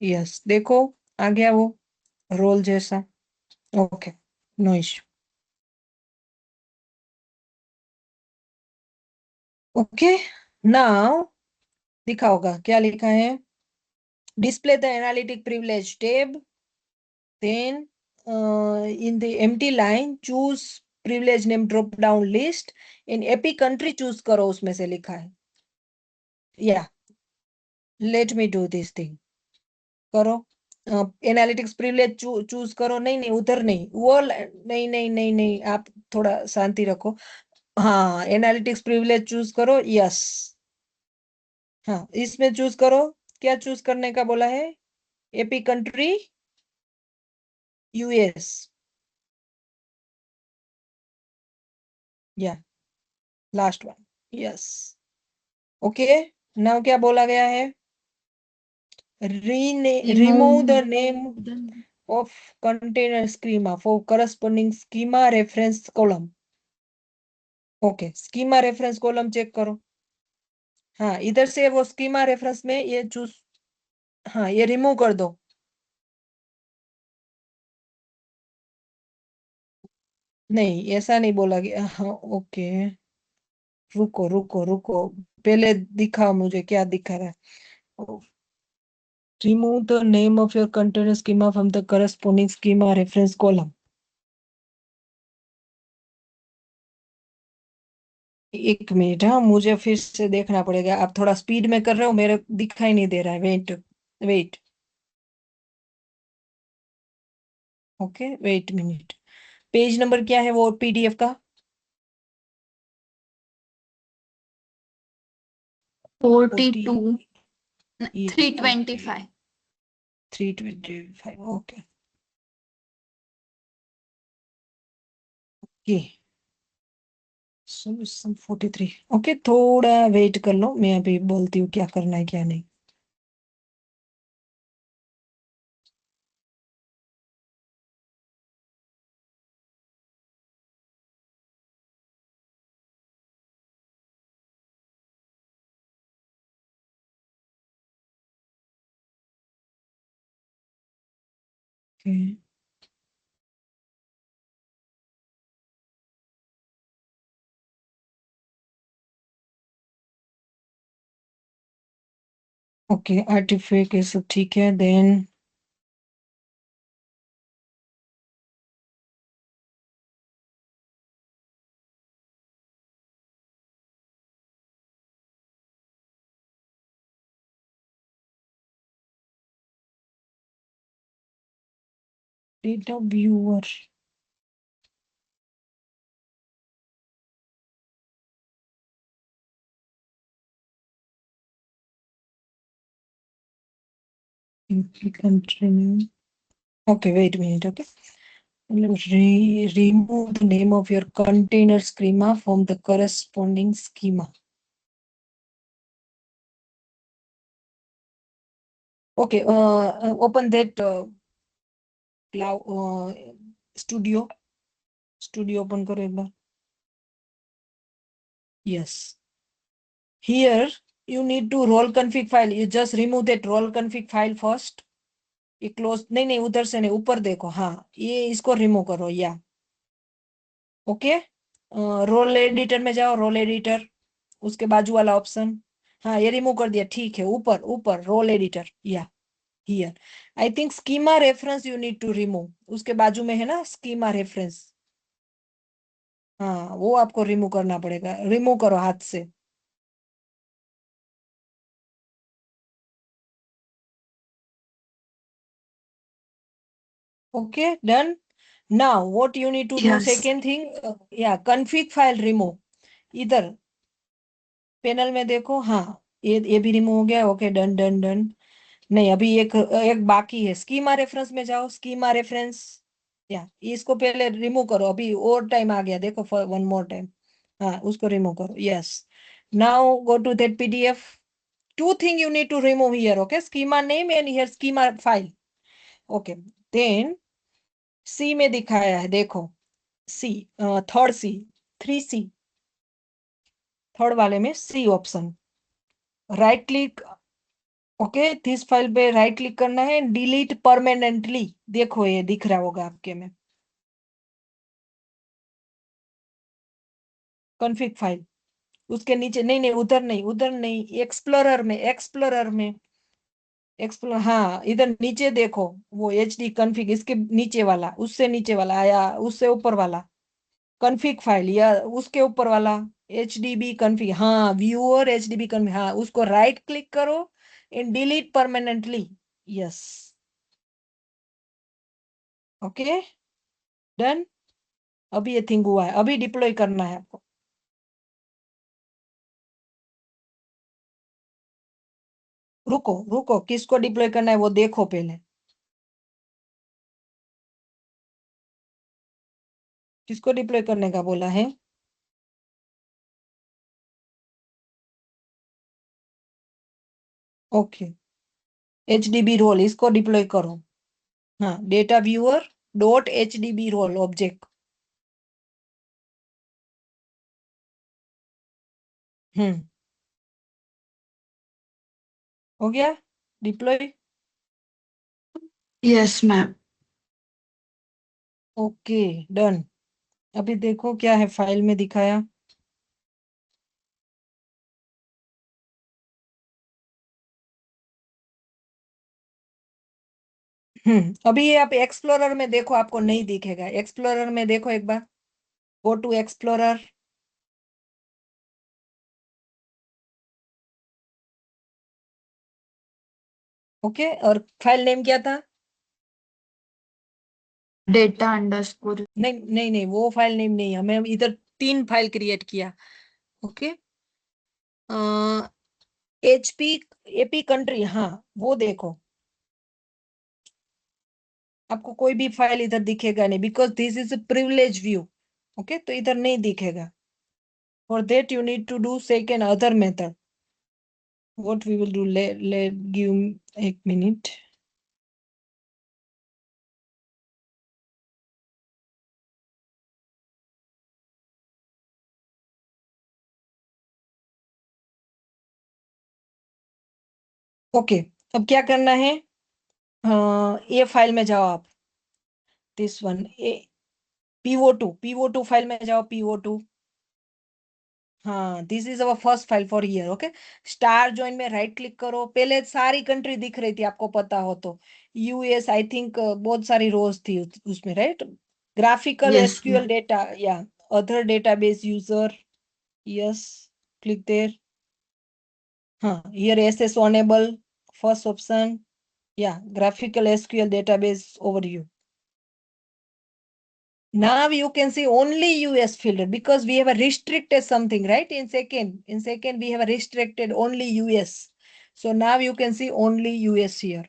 Yes. देखो आ गया वो role जैसा। Okay, no issue. Okay, now लिखा होगा, क्या लिखा है? Display the analytic privilege tab. Then in the empty line, choose privilege name drop down list. In AP country choose करो, उसमें से लिखा है। Yeah, let me do this thing. करो। एनालिटिक्स प्रिविलेज चूज करो। नहीं नहीं, उधर नहीं, वो नहीं नहीं नहीं नहीं, आप थोड़ा शांति रखो। हाँ, एनालिटिक्स प्रिविलेज चूज करो, यस। हाँ, इसमें चूज करो। क्या चूज करने का बोला है? एपी कंट्री, यूएस, या last one, yes. Okay, now क्या बोला गया है? remove the remove name the of container schema for corresponding schema reference column. ओके, स्कीमा रेफरेंस कॉलम चेक करो। हाँ, इधर से वो स्कीमा रेफरेंस में ये चूज, हाँ, ये रिमूव कर दो। नहीं, ऐसा नहीं बोला गया। हाँ, ओके, रुको रुको रुको, पहले दिखाओ मुझे क्या दिखा रहा है। Remove the name of your container schema from the corresponding schema reference column. एक मिनट, हाँ, मुझे फिर से देखना पड़ेगा। आप थोड़ा स्पीड में कर रहे हो, मेरे दिखाई नहीं दे रहा है। Wait, wait, okay, wait minute. Page number क्या है वो पीडीएफ का? 40, 42 ये 325। 325, ओके। ये 43, ओके, थोड़ा वेट कर लो, मैं अभी बोलती हूँ क्या करना है क्या नहीं। ओके, ओके, आर्टिफैक्ट ये सब ठीक है। Then data viewer, country name. Okay, wait minute. Okay, remove the name of your container schema from the corresponding schema. Okay, open that cloud studio. Studio open करो एक बार. Yes. Here you need to role config file. You just remove that role config file first. ये close नहीं नहीं, उधर से नहीं, ऊपर देखो, हाँ ये इसको रिमूव करो या ओके। रोल एडिटर में जाओ, रोल एडिटर, उसके बाजू वाला ऑप्शन, हाँ ये रिमूव कर दिया, ठीक है। ऊपर ऊपर role editor yeah here, I think schema reference you need to remove, उसके बाजू में है ना स्कीमा रेफरेंस, हाँ वो आपको रिमूव करना पड़ेगा, रिमूव करो हाथ से। Okay done. Now what you need to do, Yes. Second thing, yeah config file remove, इधर पैनल में देखो, हाँ ये भी रिमूव हो गया। Okay done done done. नहीं अभी एक एक बाकी है, स्कीमा रेफरेंस में जाओ, स्कीमा रेफरेंस, या इसको पहले रिमूव करो, अभी और टाइम आ गया देखो, फॉर वन मोर टाइम, हाँ उसको रिमूव करो। Yes, now go to that PDF, two thing you need to remove here, okay, schema name and here schema file, okay, then C में दिखाया है देखो, C, third C, 3C, third वाले में C option, right click, okay this file पे right click करना है, delete permanently, देखो ये दिख रहा होगा आपके में, कॉन्फ़िग फाइल, उसके नीचे, नहीं नहीं उधर नहीं, उधर नहीं, एक्सप्लोरर में, एक्सप्लोरर में, एक्सप्लोर, हाँ इधर नीचे देखो, वो एच डी कॉन्फ़िग, इसके नीचे वाला, उससे नीचे वाला आया, उससे ऊपर वाला कॉन्फ़िग फाइल, या उसके ऊपर वाला एच डी बी कॉन्फ़िग, हाँ viewer H D B config, हाँ उसको राइट क्लिक करो and delete permanently. Yes, okay done. अभी ये थिंग हुआ है, अभी डिप्लॉय करना है आपको। रुको रुको, किसको डिप्लॉय करना है वो देखो पहले, किसको डिप्लॉय करने का बोला है। Okay, H D B role इसको डिप्लॉय करो, हाँ data viewer dot H D B role object, hmm, हो गया deploy. Yes, ma'am. Okay done. अभी देखो क्या है फाइल में दिखाया, अभी ये आप एक्सप्लोरर में देखो, आपको नहीं दिखेगा, एक्सप्लोरर में देखो एक बार, गो टू एक्सप्लोरर, ओके, और फाइल नेम क्या था, Data underscore. नहीं नहीं नहीं वो फाइल नेम नहीं, हमें इधर तीन फाइल क्रिएट किया, ओके, एचपी एपी कंट्री, हाँ वो देखो, आपको कोई भी फाइल इधर दिखेगा नहीं, because this is privilege view, okay, तो इधर नहीं दिखेगा, for that you need to do second other method, what we will do, let give एक मिनट, ओके, अब क्या करना है, ये फाइल में जाओ आप, this one, a PO two file में जाओ, पीओ टू, हाँ, this is our first file for year. Okay, star join में राइट क्लिक करो। पहले सारी कंट्री दिख रही थी, आपको पता हो तो। यूएस, आई थिंक बहुत सारी रोज थी उसमें, right. Graphical Yes, SQL data, या other database user, yes, click there. हाँ, here SS enable, first option. Yeah, graphical SQL database overview. Now you can see only US filter because we have a restricted something, right? In second we have a restricted only US. So now you can see only US here.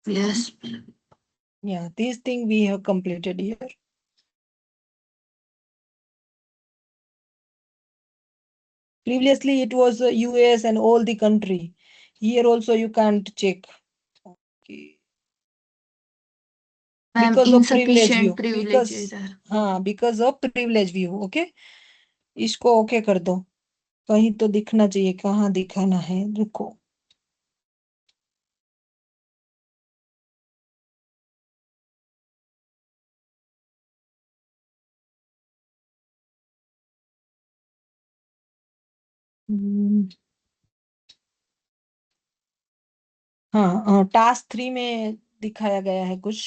yes. Yeah, this thing we have completed here. Previously it was US and all the country. Here also you can't check. Okay. Ma'am, Because of privilege insufficient view. privilege Because error. हाँ, because of privilege view. Okay. इसको okay कर दो। कहीं तो दिखना चाहिए, कहाँ दिखाना है, रुको। हम्म, हाँ, टास्क 3 में दिखाया गया है कुछ।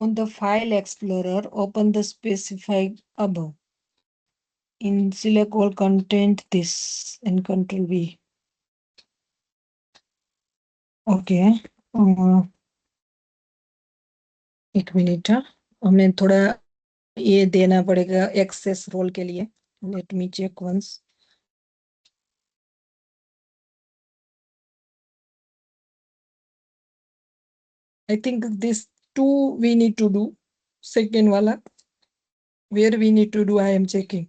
On the file explorer, open the specified above. In select all content this and control V. ओके, एक मिनट। हमें थोड़ा ये देना पड़ेगा एक्सेस रोल के लिए। Let me check once. I think this too we need to do. Second वाला where we need to do, I am checking.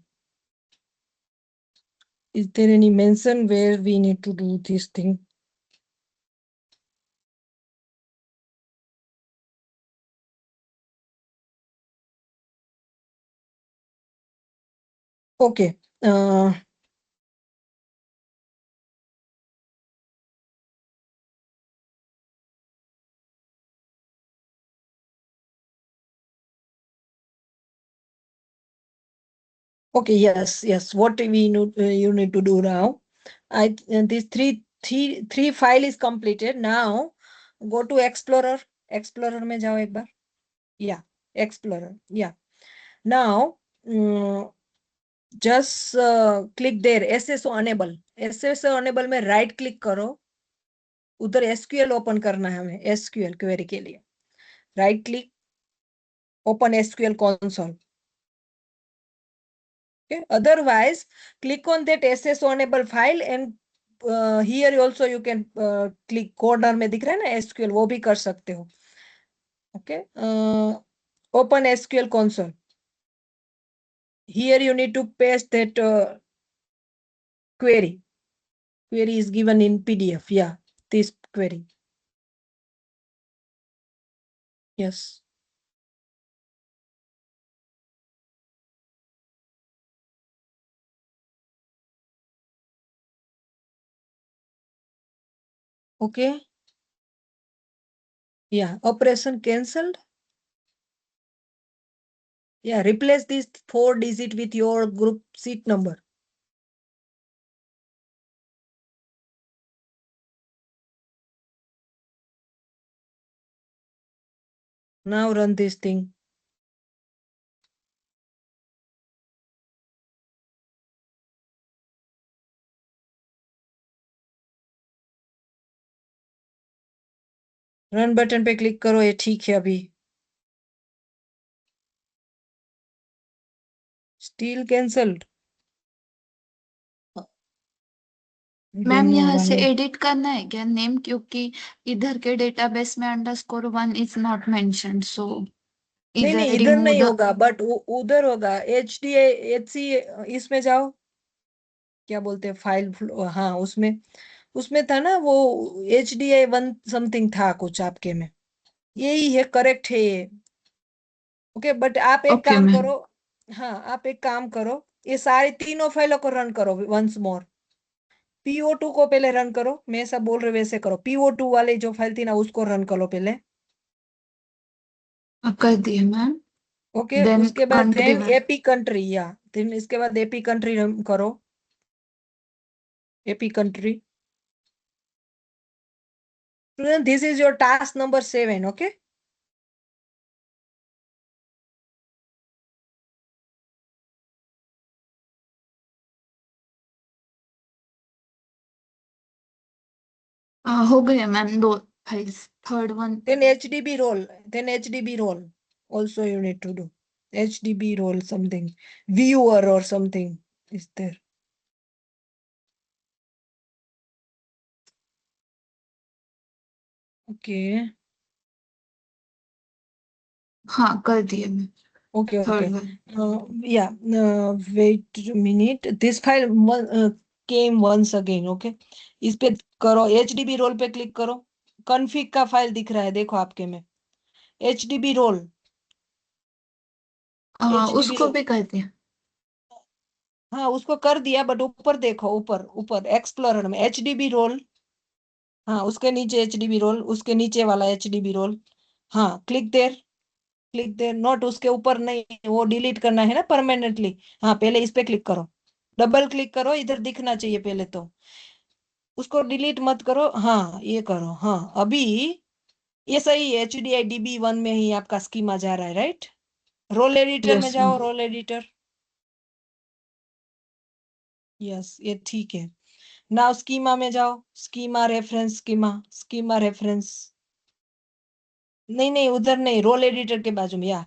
Is there any mention where we need to do this thing? Okay. Okay, yes. What we need, you need to do now. These three file is completed. Now go to Explorer. Explorer में जाओ एक बार. Yeah, Explorer. Yeah. Now just click there. SSO enable. SSO enable में right click करो. उधर SQL open करना है हमें, SQL query के लिए. Right click, open SQL console. Okay. Otherwise, click on that SS enable file and here also you can click corner में दिख रहा है ना SQL, वो भी कर सकते हो. Okay. Open SQL console. Here you need to paste that query. Query is given in PDF. Yeah, this query. Yes. Okay. Yeah, operation cancelled. Yeah, replace this 4 digit with your group seat number. Now run this thing. Run button पे click करो, ये ठीक है अभी. Still cancelled. Ma'am यहाँ से edit करना है क्या नेम, क्योंकि इधर के डेटाबेस में _1 इज नॉट मेंशन्ड, सो नहीं इधर नहीं, इधर रिमूव नहीं द। होगा, बट उधर होगा. HDHC इसमें जाओ, क्या बोलते हैं फाइल, हाँ उसमें, उसमें था ना वो HDI1 समथिंग था कुछ आपके में. यही है, करेक्ट है ये. ओके, बट आप एक ओके काम मैम। करो. हाँ, आप एक काम करो. ये सारी तीनों फाइलों को रन करो वंस मोर। PO2 को पहले रन करो, मैं सब बोल रही वैसे करो। PO2 वाली जो फाइल थी ना उसको रन करो पहले। कर दिए मैम। ओके, देन उसके बाद कंट्री देन में। एपी कंट्री, या देन इसके बाद एपी कंट्री रन करो। AP country, this is your task number 7। Okay, हो गए ma'am 2 files. Third one. then HDB role, then HDB role also you need to do. HDB role something, viewer or something is there. Okay, हाँ कर दिए ma'am. okay, third okay. One. Yeah, wait a minute. This file came once again. Okay, इस पे करो, HDB role पे click करो। Config का file दिख रहा है, देखो आपके में HDB रोल। HDB उसको रोल, भी कर दिया। हाँ उसको कर दिया, बट ऊपर देखो, ऊपर ऊपर एक्सप्लोरर में HDB रोल। हाँ, उसके नीचे HDB रोल, उसके नीचे वाला HDB रोल। हाँ, क्लिक देर, क्लिक देर, नोट उसके ऊपर नहीं, वो डिलीट करना है ना परमानेंटली। हाँ, पहले इस पे क्लिक करो, डबल क्लिक करो, इधर दिखना चाहिए पहले तो। उसको डिलीट मत करो, हाँ ये करो। हाँ, अभी ये सही है, HDIDB1 में ही आपका स्कीमा जा रहा है, राइट। रोल एडिटर में यस जाओ, मैम। Role editor. यस, ये ठीक है। नाउ स्कीमा में जाओ, schema reference, schema, schema reference. नहीं नहीं, उधर नहीं, रोल एडिटर के बाजू में, या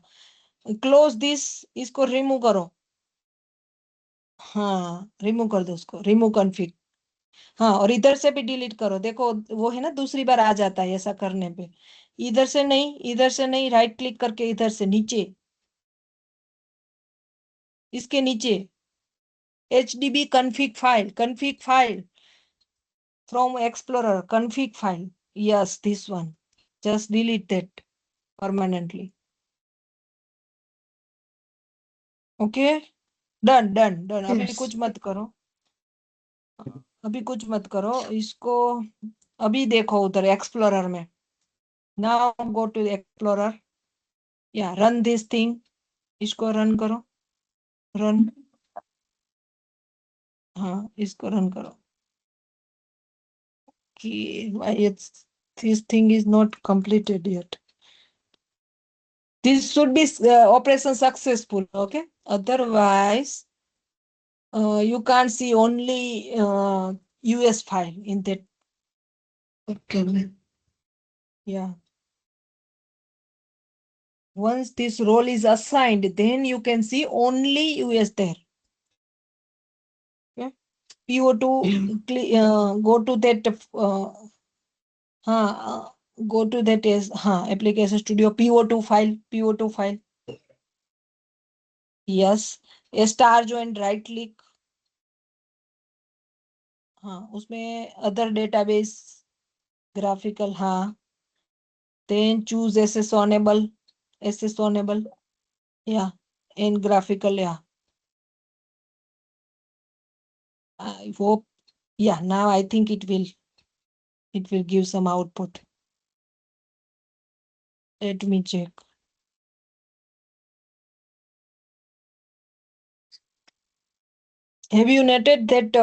क्लोज दिस, इसको रिमूव करो। हाँ, रिमूव कर दो उसको, रिमूव कॉन्फ़िग। हाँ, और इधर से भी डिलीट करो, देखो वो है ना, दूसरी बार आ जाता है ऐसा करने पे। इधर से नहीं, इधर से नहीं, राइट क्लिक करके इधर से नीचे, इसके नीचे HDB config file from explorer, config file, yes this one, just delete that permanently. Okay, done done done, अभी यस। कुछ मत करो, अभी कुछ मत करो इसको। अभी देखो उधर एक्सप्लोरर में, नाउ गो टू एक्सप्लोरर, या रन दिस थिंग, इसको रन करो, रन। हाँ, इसको रन करो कि why it's, this thing is not completed yet. This should be operation successful, okay? Otherwise, you can't see only US file in that. Okay ma'am. Yeah. Once this role is assigned, then you can see only US there. Okay? PO2, go to that, go to that is, application studio, PO2 file, PO2 file. Yes, a star join, right click, हाँ उसमें other database, graphical, हाँ, then choose SS enable, yeah, in graphical, yeah. I hope, yeah, now I think it will give some output. Let me check. Have you noted that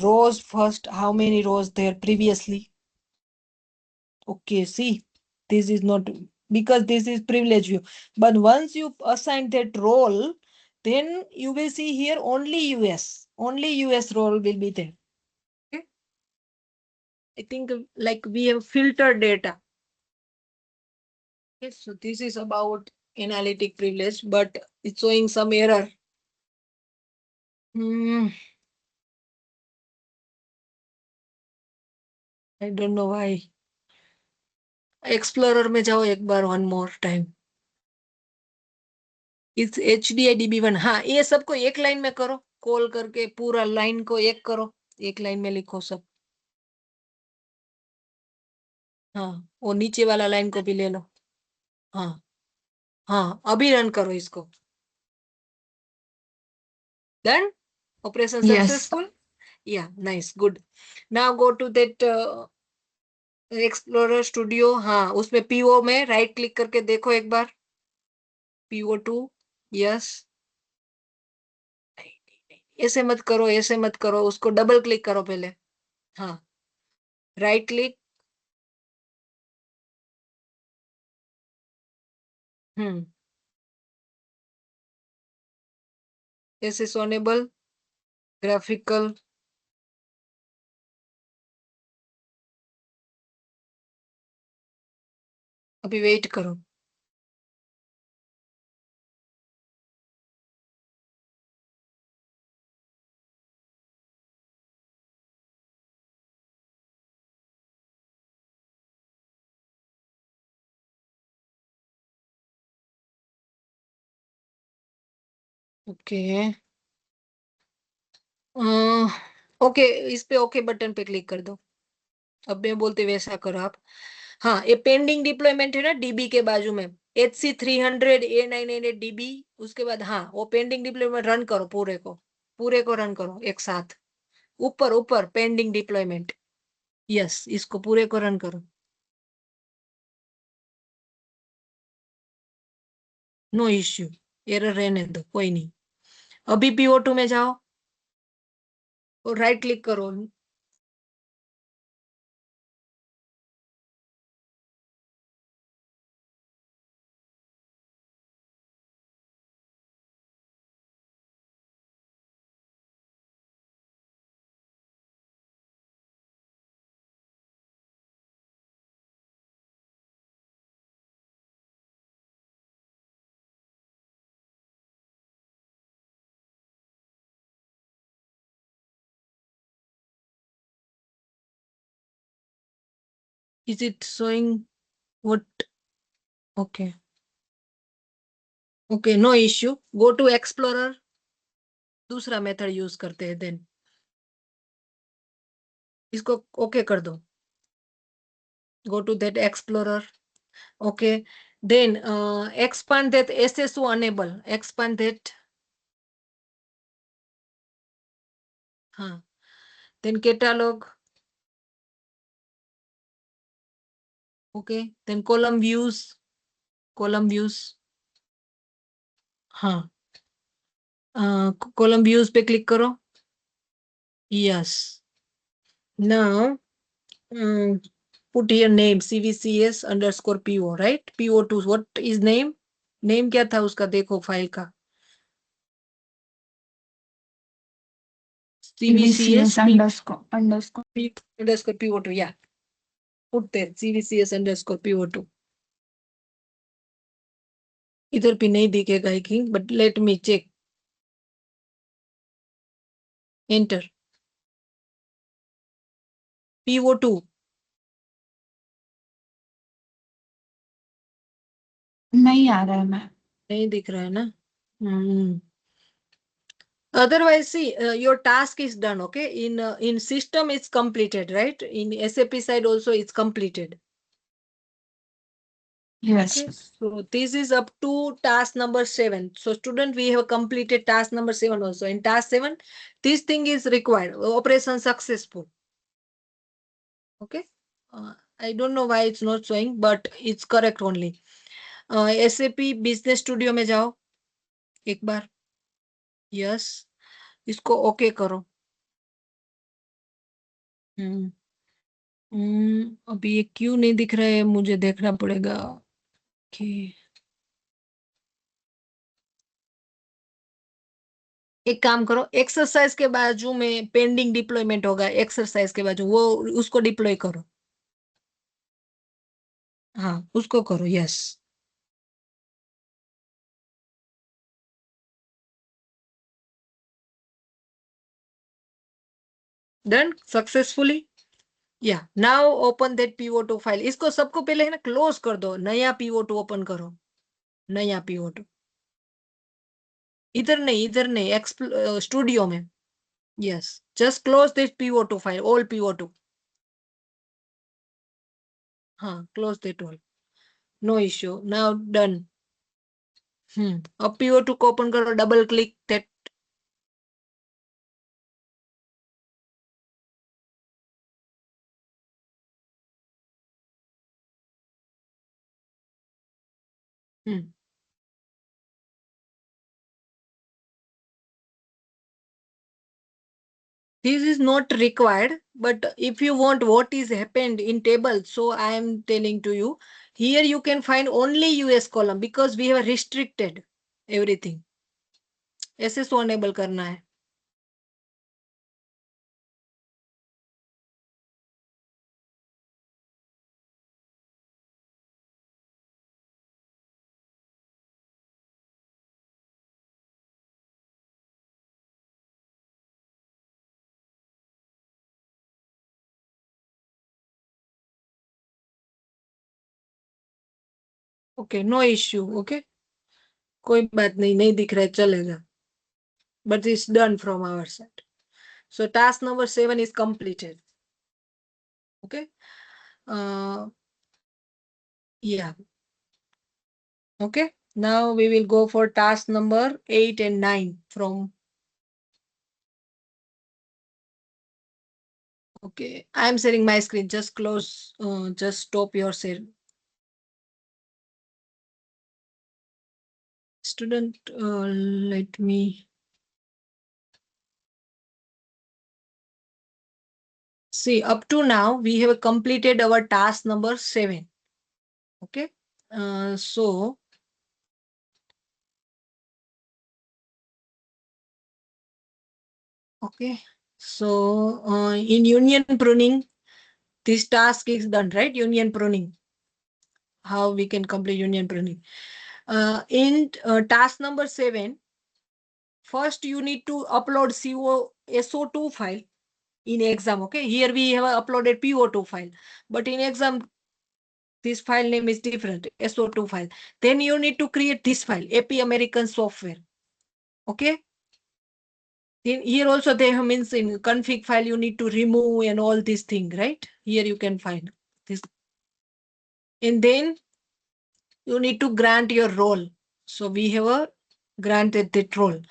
rows first, how many rows there previously? Okay, see, this is not, because this is privilege view. But once you assign that role, then you will see here only US role will be there. Okay. I think like we have filtered data. Okay, so this is about analytic privilege, but it's showing some error. Hmm, I don't know why. Explorer में जाओ एक बार, one more time. इस HDIDB1, हाँ ये सबको एक line में करो, कॉल करके पूरा लाइन को एक करो, एक लाइन में लिखो सब। हाँ, वो नीचे वाला लाइन को भी ले लो। हाँ हाँ, अभी रन करो इसको। Done? Operation Yes. successful? Yeah, nice, good. Now go to that Explorer Studio. हाँ, उसमें PO में राइट क्लिक करके देखो एक बार. PO2. यस. ऐसे मत करो, ऐसे मत करो, उसको डबल क्लिक करो पहले. हाँ, राइट क्लिक. ऐसे सोनेबल ग्राफिकल. अभी वेट करो. ओके. ओके, इस पे ओके बटन पे क्लिक कर दो. अब मैं बोलते वैसा करो आप. हाँ, ये पेंडिंग डिप्लॉयमेंट है ना डीबी के बाजू में. HC300A998 DB. उसके बाद हाँ, वो पेंडिंग डिप्लॉयमेंट रन करो पूरे को रन करो एक साथ. ऊपर ऊपर पेंडिंग डिप्लॉयमेंट. यस, इसको पूरे को रन करो. No issue. एरर रहने दो, कोई नहीं. अभी PO2 में जाओ और राइट क्लिक करो. Is it showing what? Okay. Okay, no issue. Go to Explorer. दूसरा मेथड यूज करते हैं देन. इसको ओके कर दो. Go to that Explorer. Okay. Then expand that SSO enable. Expand that. हाँ. Then catalog. Okay. Then column views. Column views. हाँ. column views पे click करो. Yes. Now put here name CVCS_PO, right? PO2. What is name? Name क्या था उसका, देखो file का. CVCS CVCS underscore. PO2. Yeah. Put there CVCS_PO2. इधर भी नहीं दिखेगा I think, but let me check. Enter. PO2 नहीं आ रहा है मैम. नहीं दिख रहा है ना. Otherwise, see, your task is done. Okay, in system it's completed, right? In SAP side also it's completed. Yes. Okay, so this is up to task number 7. So student, we have completed task number 7 also. In task 7, this thing is required. Operation successful. Okay. I don't know why it's not showing, but it's correct only. SAP Business Studio में जाओ एक बार. Yes, इसको okay करो. अभी ये क्यों नहीं दिख रहा है, मुझे देखना पड़ेगा कि एक काम करो, एक्सरसाइज के बाजू में पेंडिंग डिप्लॉयमेंट होगा, एक्सरसाइज के बाजू वो उसको डिप्लॉय करो. हाँ, उसको करो. Yes. Done successfully. Yeah now open that PO2 file. इसको सबको पहले है ना क्लोज कर दो. नया PO2 ओपन करो. नया PO2. इधर नहीं स्टूडियो में. Yes, just close this PO2 file, all PO2. हाँ, close that all. No issue. Now done. अब PO2 को ओपन करो, double click that. This is not required, but if you want what is happened in table, so I am telling to you, here you can find only US column because we have restricted everything. ऐसे सो enable करना है. Okay, no issue. Okay, कोई बात नहीं, नहीं दिख रहा है, चलेगा. But it's done from our side. So task number 7 is completed. Okay. Yeah. Okay. Now we will go for task number 8 and 9 from. Okay. I am sharing my screen. Just close. Just stop your share. Student, let me see. Up to now, we have completed our task number 7. Okay. So okay. So in union pruning, this task is done, right? Union pruning. How we can complete union pruning. In task number 7, first you need to upload SO2 file in exam. Okay, here we have uploaded PO2 file, but in exam this file name is different, SO2 file. Then you need to create this file, AP American software. Okay. Then here also they have means in config file you need to remove and all these things, right? Here you can find this. And then you need to grant your role. So we have a granted that role.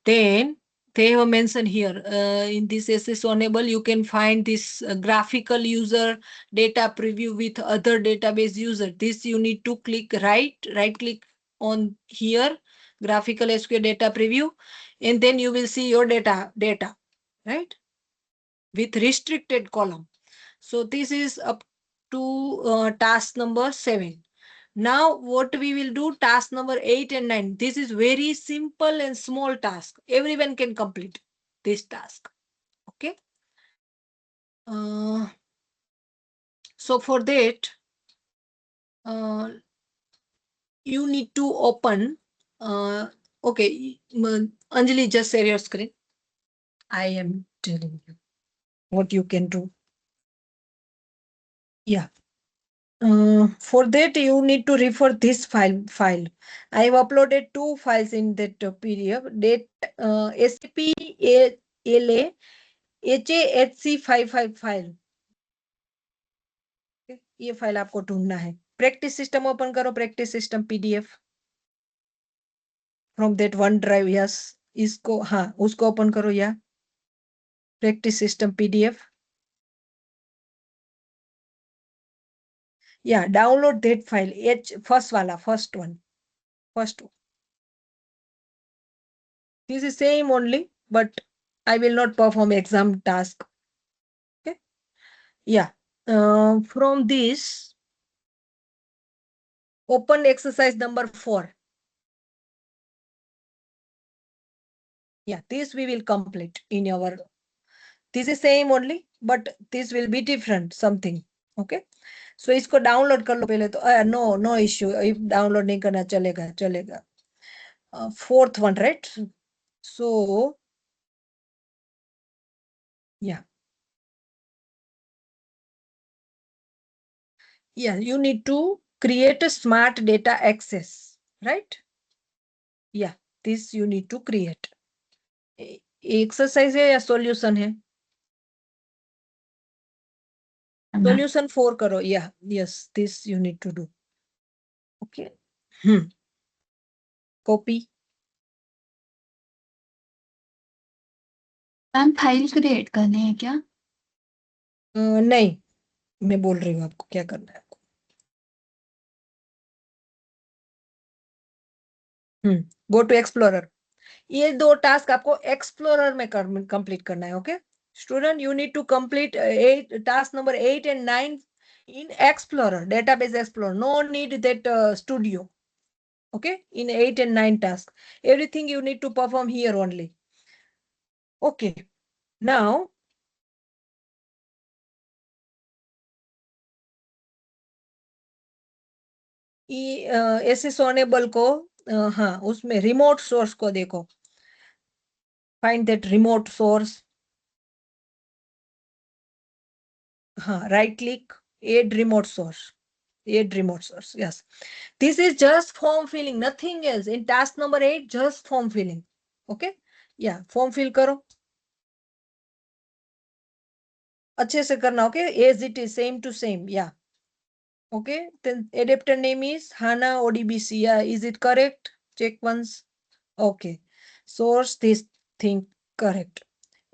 Then they have mentioned here in this SS enable, you can find this graphical user data preview with other database user. This you need to click right click on here, graphical SQL data preview, and then you will see your data, right? With restricted column. So this is up to task number 7. Now what we will do, task number 8 and 9. This is very simple and small task. Everyone can complete this task. Okay. So for that, you need to open. Okay, Anjali, just share your screen. I am telling you what you can do. Yeah. For that, you need to refer this file. I have uploaded 2 files in that PDF. That SAP LA HAHC55 file. ये file आपको ढूंढना है. Practice system open करो, practice system PDF from that one drive. Yes, इसको, हाँ, उसको open करो. या प्रैक्टिस सिस्टम PDF. या डाउनलोड दैट फाइल, फर्स्ट वाला, first one. This is same only, but I will not perform exam task. Okay. Yeah. From this, open exercise number 4. Yeah, this we will complete in our. This is same only, but this will be different something. Okay. So इसको download कर लो पहले तो. No issue. If download नहीं करना चलेगा. Fourth one, right? So yeah. Yeah, you need to create a smart data access, right? Yeah, this you need to create. Exercise है या solution है? सॉल्यूशन 4 करो. Yeah yes, this you need to do. Okay. Copy. Ma'am file create करनी है क्या? नहीं, मैं बोल रही हूँ आपको क्या करना है. Go to explorer. ये 2 टास्क आपको एक्सप्लोरर में कंप्लीट करना है। Okay student, you need to complete task number 8 and 9 in Explorer, database Explorer. No need that studio. Okay, in 8 and 9 tasks, everything you need to perform here only. Okay, now ऐसे सोनेबल को हाँ उसमें remote source को देखो, find that remote source. हाँ, right click, add remote source, add remote source. Yes, this is just form filling, nothing else. In task number 8, just form filling. Okay, yeah, form fill करो अच्छे से करना। Okay, as it is, same to same. Yeah. Okay, then adapter name is HANA ODBC. Yeah, is it correct? Check once. Okay, source this thing correct,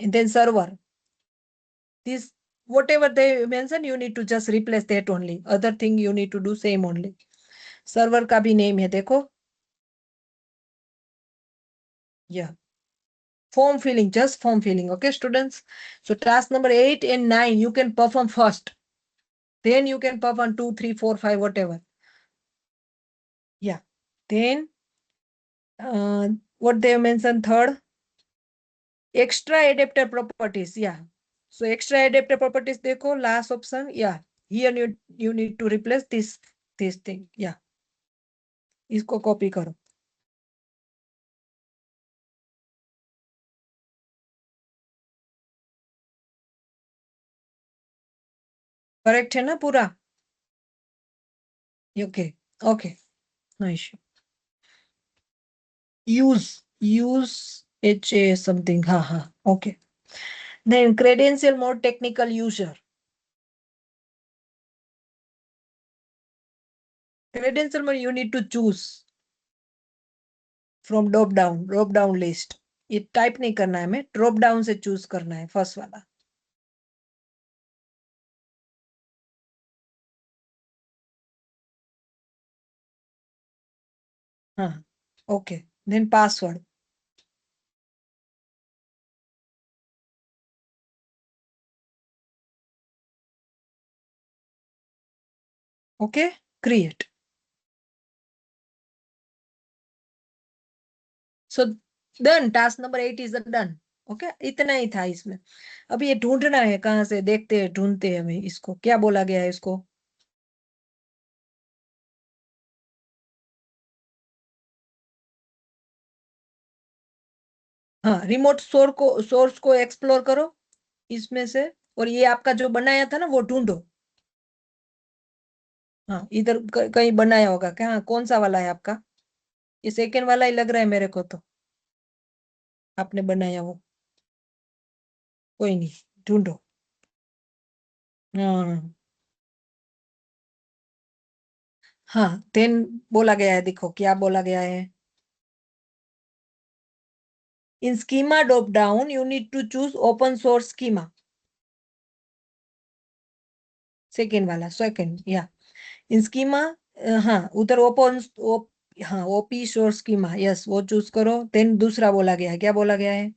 and then server this whatever they mention you need to just replace that only. Other thing you need to do same only. Server का भी name है देखो। Yeah, form filling, just form filling. Okay students, so task number 8 and 9 you can perform first, then you can perform 2, 3, 4, 5 whatever. Yeah, then what they mentioned third, extra adapter properties. Yeah, so extra adapter properties देखो last option. Yeah, here you need to replace this thing. Yeah, इसको copy करो। Correct है ना पूरा? Okay okay, no issue. Use HA something, हाँ हाँ, okay. Then credential mode technical user. Credential mode you need to choose from drop down list. ये type नहीं करना है, हमें ड्रॉप डाउन से चूज करना है फर्स्ट वाला। हाँ okay, then password. Okay, create. So done, task number 8 is done. Okay, इतना ही था इसमें। अब ये ढूंढना है कहाँ से, देखते हैं ढूंढते हैं हमें इसको क्या बोला गया है इसको। हाँ, रिमोट सोर्स को एक्सप्लोर करो इसमें से, और ये आपका जो बनाया था ना वो ढूंढो। हाँ, इधर कहीं बनाया होगा क्या? हाँ, कौन सा वाला है आपका? ये सेकेंड वाला ही लग रहा है मेरे को तो, आपने बनाया वो। कोई नहीं, ढूंढो। हाँ हाँ, देन बोला गया है, देखो क्या बोला गया है। In schema drop down you need to choose open source schema. Second वाला, सेकेंड, या इन स्कीमा, हाँ उधर ओपन, हाँ ओपी सोर्स स्कीमा, यस वो चूज करो। देन दूसरा बोला गया है, क्या बोला गया है?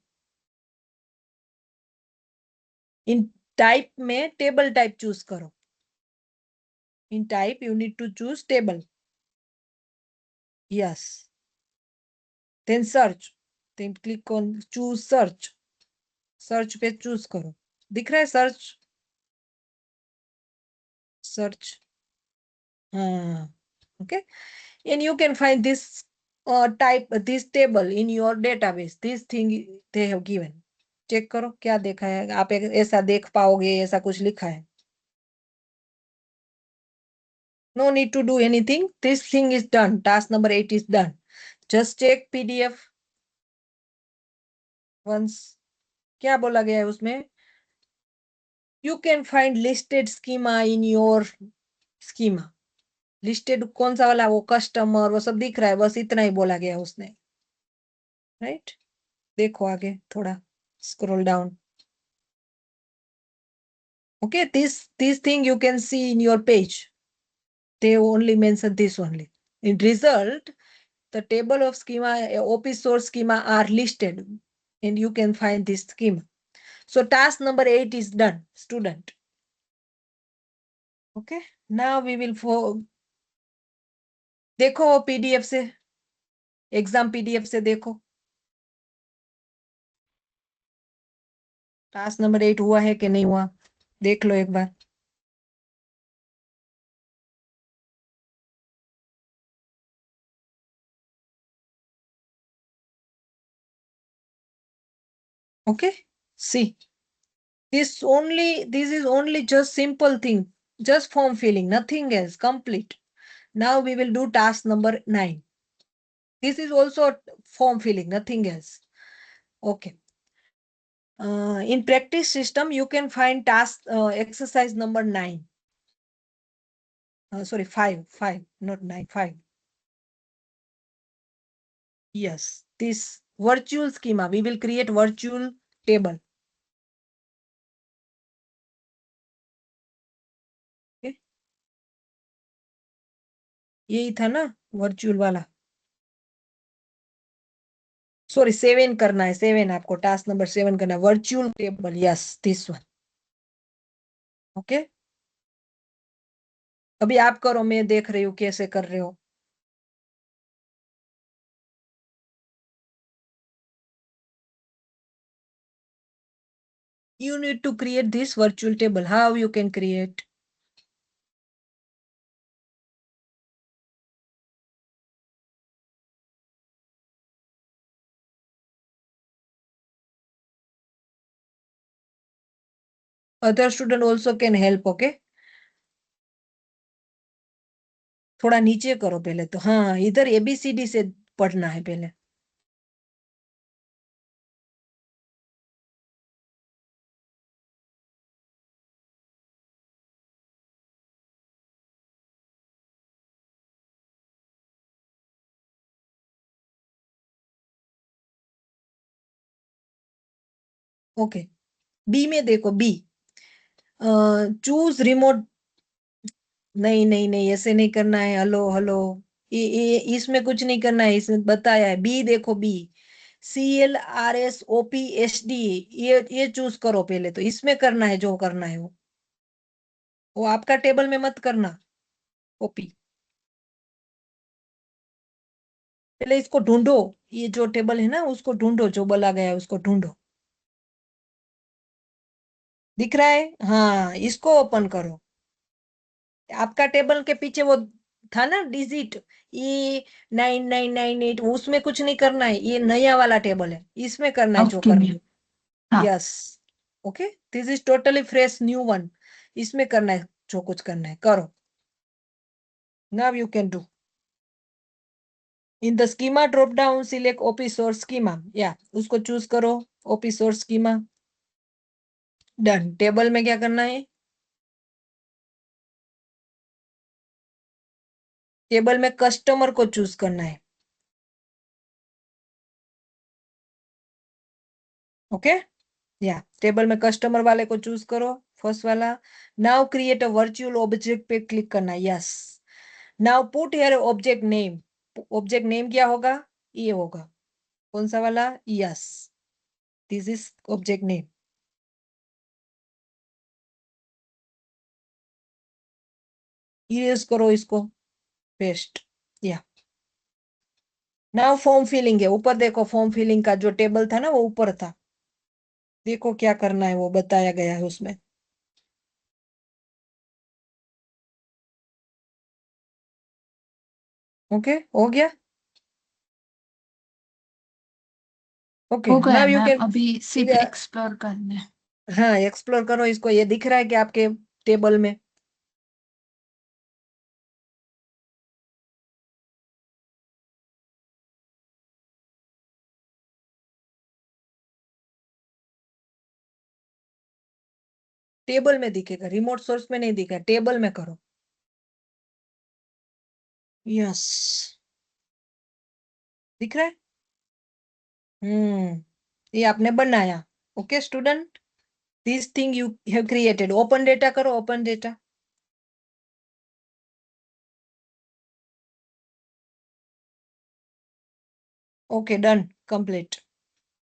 इन टाइप में टेबल टाइप चूज करो। In type you need to choose table, yes. Then search, then click on choose search. Search पे चूज करो, दिख रहा है सर्च? सर्च, हाँ okay, and you can find this type, this table in your database, this thing they have given. चेक करो क्या देखा है, आप ऐसा देख पाओगे, ऐसा कुछ लिखा है? No need to do anything, this thing is done, task number 8 is done. Just check PDF once। क्या बोला गया है उसमें? You can find listed schema in your schema। Listed कौन सा वाला, वो कस्टमर वो सब दिख रहा है, बस इतना ही बोला गया उसने, राइट? देखो आगे थोड़ा, scroll down. Okay, this thing you can see in your page, they only mention this only. In result, the table of schema, OP source schema are listed and you can find this schema. So task number 8 is done, student. Okay, now we will देखो वो PDF से, exam PDF से देखो task number 8 हुआ है कि नहीं हुआ, देख लो एक बार. Okay, see, this is only just simple thing, just form filling, nothing else, complete. Now we will do task number 9. This is also form filling, nothing else. Okay. In practice system, you can find task exercise number 9. Sorry, 5, not 9, 5. Yes, this virtual schema, we will create virtual table. Okay. यही था ना virtual वाला. Sorry 7 करना है, 7 आपको task number 7 करना है, virtual table. Yes, this one. Okay, अभी आप करो, मैं देख रही हूँ कैसे कर रहे हो. You need to create this virtual table. How you can create? Other student also can help. Okay, थोड़ा नीचे करो पहले तो. हाँ, इधर ABCD से पढ़ना है पहले. ओके, बी में देखो, बी चूज रिमोट. नहीं नहीं नहीं, ऐसे नहीं करना है. हेलो हेलो, इसमें कुछ नहीं करना है, इसमें बताया है. बी देखो, बी CLRSOPSD, ये चूज करो पहले तो. इसमें करना है जो करना है वो आपका टेबल में मत करना. ओपी पहले इसको ढूंढो, ये जो टेबल है ना उसको ढूंढो, जो बोला गया है उसको ढूंढो. दिख रहा है? हाँ, इसको ओपन करो. आपका टेबल के पीछे वो था ना डिजिट, ये 9998, उसमें कुछ नहीं करना है. ये नया वाला टेबल है, इसमें करना है जो ओके करना मैम. है. हाँ. Yes. Okay, this is totally fresh new one. इसमें करना है जो कुछ करना है, करो. Now you can do. In the schema drop down select OP source schema. या उसको चूज करो, OP source schema. Done. Table में क्या करना है? टेबल में कस्टमर को चूज करना है. ओके, या टेबल में कस्टमर वाले को चूज करो, फर्स्ट वाला. Now create a virtual object पे क्लिक करना है. Yes. Now put here object name. Object name क्या होगा? ये होगा. कौन सा वाला? Yes, this is object name. Use करो इसको, पेस्ट. या नाउ फॉर्म फिलिंग है, ऊपर देखो, फॉर्म फिलिंग का जो टेबल था ना वो ऊपर था. देखो क्या करना है, वो बताया गया है उसमें. ओके, हो गया. ओके, हो गया नाउ यू मैम, कैन. अभी सीधे एक्सप्लोर करना है. हाँ, एक्सप्लोर करो इसको. ये दिख रहा है कि आपके टेबल में? टेबल में दिखेगा, रिमोट सोर्स में नहीं दिखेगा, टेबल में करो. यस, दिख रहा है. ये आपने बनाया. Okay student, this thing you have created. Open data करो, open data. Okay, done. Complete.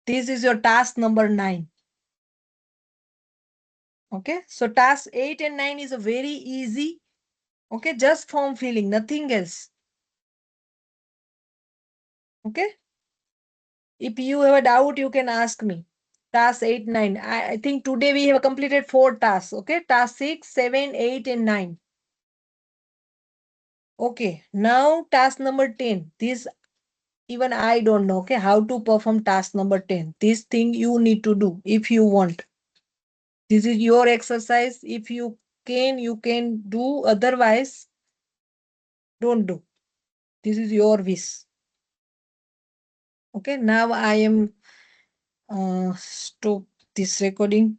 This is your task number 9. Okay, so task 8 and 9 is a very easy. Okay, just form filling, nothing else. Okay. If you have a doubt, you can ask me. Task 8, 9. I think today we have completed 4 tasks. Okay, task 6, 7, 8, and 9. Okay, now task number 10. This even I don't know, okay, how to perform task number 10. This thing you need to do if you want. This is your exercise. If you can do. Otherwise, don't do. This is your wish. Okay, now I am stop this recording.